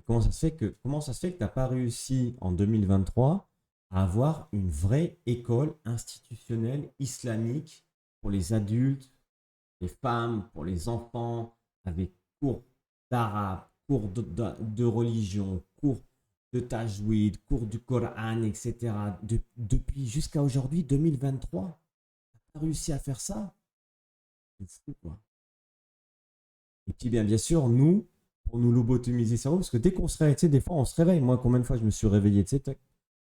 comment ça se fait que tu n'as pas réussi en 2023 à avoir une vraie école institutionnelle islamique pour les adultes, les femmes, pour les enfants, avec cours d'arabe, cours de religion, cours de tajwid, cours du Coran, etc. Depuis jusqu'à aujourd'hui, 2023, tu as réussi à faire ça? C'est fou, quoi. Et puis, bien sûr, nous, pour nous lobotomiser le cerveau, parce que dès qu'on se réveille, tu sais, des fois, on se réveille. Moi, combien de fois je me suis réveillé, tu sais,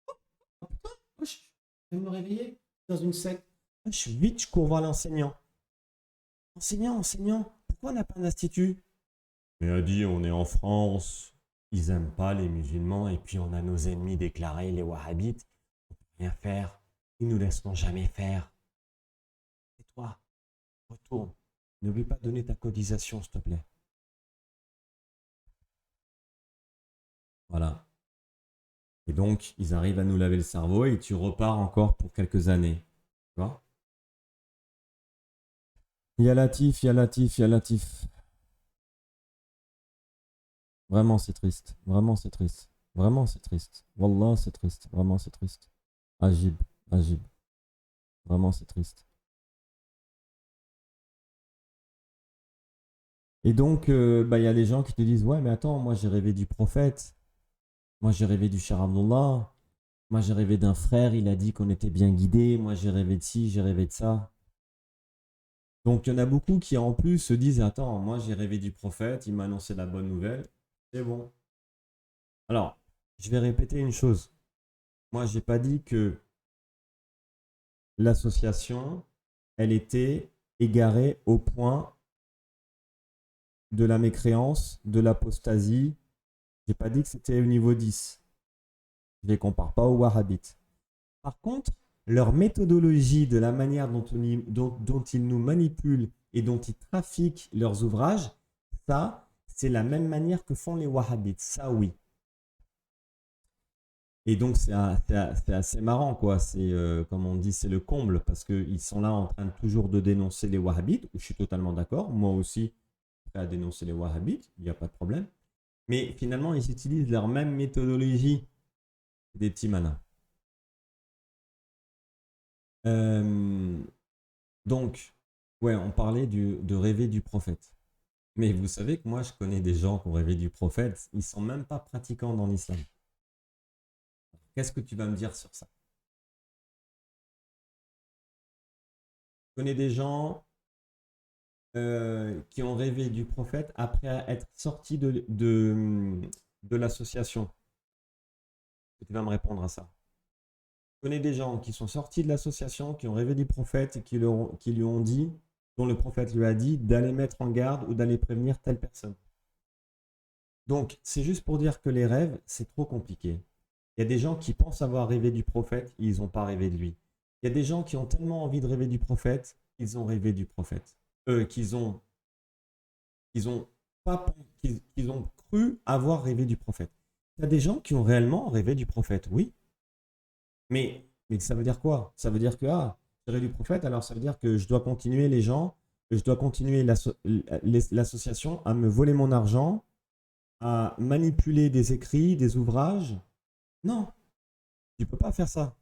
oh, putain, je vais me réveiller dans une secte. Je cours voir l'enseignant. Enseignant, pourquoi on n'a pas d'institut? Mais a dit, on est en France, ils n'aiment pas les musulmans, et puis on a nos ennemis déclarés, les wahhabites. On ne peut rien faire, ils nous laisseront jamais faire. Et toi, retourne. N'oublie pas de donner ta cotisation, s'il te plaît. Voilà. Et donc, ils arrivent à nous laver le cerveau et tu repars encore pour quelques années. Tu vois? Ya Latif, ya Latif, ya Latif. Vraiment, c'est triste. Vraiment, c'est triste. Vraiment, c'est triste. Wallah, c'est triste. Vraiment, c'est triste. Agib, Agib. Vraiment, c'est triste. Et donc, bah, il y a des gens qui te disent, ouais, mais attends, moi j'ai rêvé du prophète. Moi j'ai rêvé du cher Abdullah. Moi j'ai rêvé d'un frère, il a dit qu'on était bien guidé. Moi j'ai rêvé de ci, j'ai rêvé de ça. Donc il y en a beaucoup qui en plus se disent, attends, moi j'ai rêvé du prophète, il m'a annoncé la bonne nouvelle. C'est bon. Alors, je vais répéter une chose. Moi, j'ai pas dit que l'association, elle était égarée au point de la mécréance, de l'apostasie. J'ai pas dit que c'était au niveau 10. Je ne les compare pas aux wahhabites. Par contre, leur méthodologie, de la manière dont ils nous manipulent et dont ils trafiquent leurs ouvrages, ça, c'est la même manière que font les wahhabites. Ça, oui. Et donc, c'est assez marrant, quoi. C'est, comme on dit, c'est le comble, parce qu'ils sont là en train de toujours de dénoncer les wahhabites, où je suis totalement d'accord. Moi aussi, prêt à dénoncer les wahhabites, il n'y a pas de problème. Mais finalement, ils utilisent leur même méthodologie des petits malins. Euh, donc, ouais, on parlait de rêver du prophète. Mais vous savez que moi, je connais des gens qui ont rêvé du prophète, ils ne sont même pas pratiquants dans l'islam. Qu'est-ce que tu vas me dire sur ça? Je connais des gens, qui ont rêvé du prophète après être sortis de l'association? Tu vas me répondre à ça. Je connais des gens qui sont sortis de l'association, qui ont rêvé du prophète et qui lui ont dit, dont le prophète lui a dit d'aller mettre en garde ou d'aller prévenir telle personne. Donc, c'est juste pour dire que les rêves, c'est trop compliqué. Il y a des gens qui pensent avoir rêvé du prophète, ils n'ont pas rêvé de lui. Il y a des gens qui ont tellement envie de rêver du prophète, ils ont rêvé du prophète. Qu'ils ont cru avoir rêvé du prophète. Il y a des gens qui ont réellement rêvé du prophète, oui. Mais ça veut dire quoi? Ça veut dire que, j'ai rêvé du prophète, alors ça veut dire que je dois continuer les gens, que je dois continuer l'association à me voler mon argent, à manipuler des écrits, des ouvrages. Non, tu peux pas faire ça.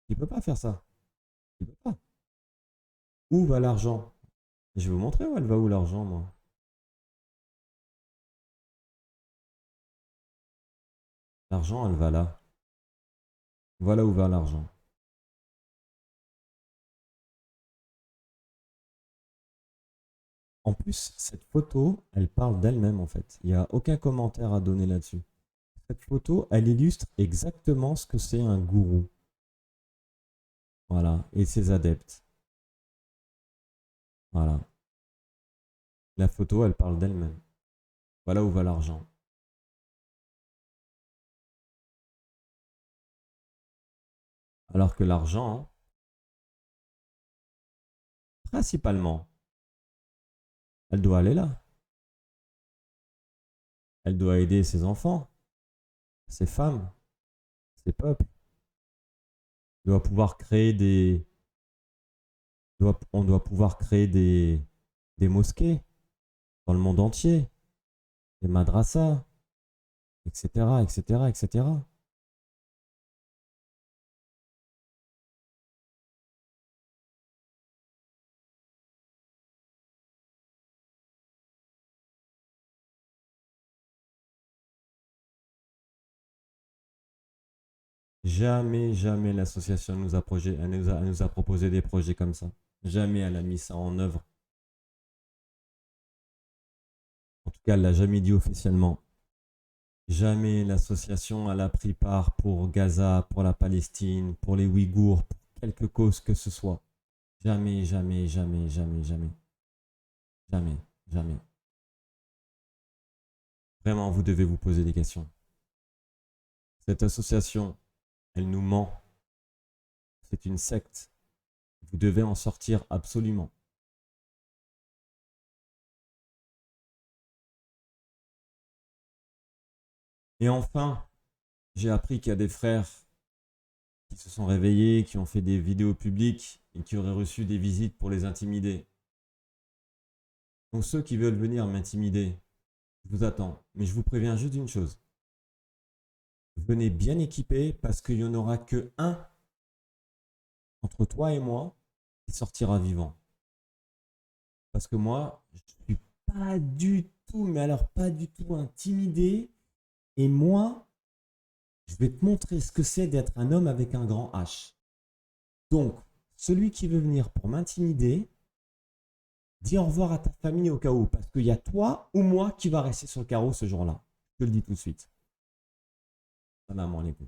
Tu peux pas faire ça. Tu peux pas. Où va l'argent? Je vais vous montrer où elle va où l'argent, moi. L'argent, elle va là. Voilà où va l'argent. En plus, cette photo, elle parle d'elle-même en fait. Il n'y a aucun commentaire à donner là-dessus. Cette photo, elle illustre exactement ce que c'est un gourou. Voilà, et ses adeptes. Voilà. La photo, elle parle d'elle-même. Voilà où va l'argent. Alors que l'argent, principalement, elle doit aller là. Elle doit aider ses enfants, ses femmes, ses peuples. Elle doit pouvoir créer on doit pouvoir créer des mosquées dans le monde entier, des madrasas, etc., etc., etc. Jamais, jamais l'association elle nous a proposé des projets comme ça. Jamais elle a mis ça en œuvre. En tout cas, elle l'a jamais dit officiellement. Jamais l'association elle a pris part pour Gaza, pour la Palestine, pour les Ouïghours, pour quelque cause que ce soit. Jamais, jamais, jamais, jamais, jamais. Jamais, jamais. Vraiment, vous devez vous poser des questions. Cette association, elle nous ment. C'est une secte. Vous devez en sortir absolument. Et enfin, j'ai appris qu'il y a des frères qui se sont réveillés, qui ont fait des vidéos publiques et qui auraient reçu des visites pour les intimider. Donc ceux qui veulent venir m'intimider, je vous attends. Mais je vous préviens juste d'une chose. Venez bien équipés parce qu'il n'y en aura que un entre toi et moi qui sortira vivant. Parce que moi, je ne suis pas du tout, mais alors pas du tout intimidé. Et moi, je vais te montrer ce que c'est d'être un homme avec un grand H. Donc, celui qui veut venir pour m'intimider, dis au revoir à ta famille au cas où, parce qu'il y a toi ou moi qui va rester sur le carreau ce jour-là. Je te le dis tout de suite. Salam alaikum.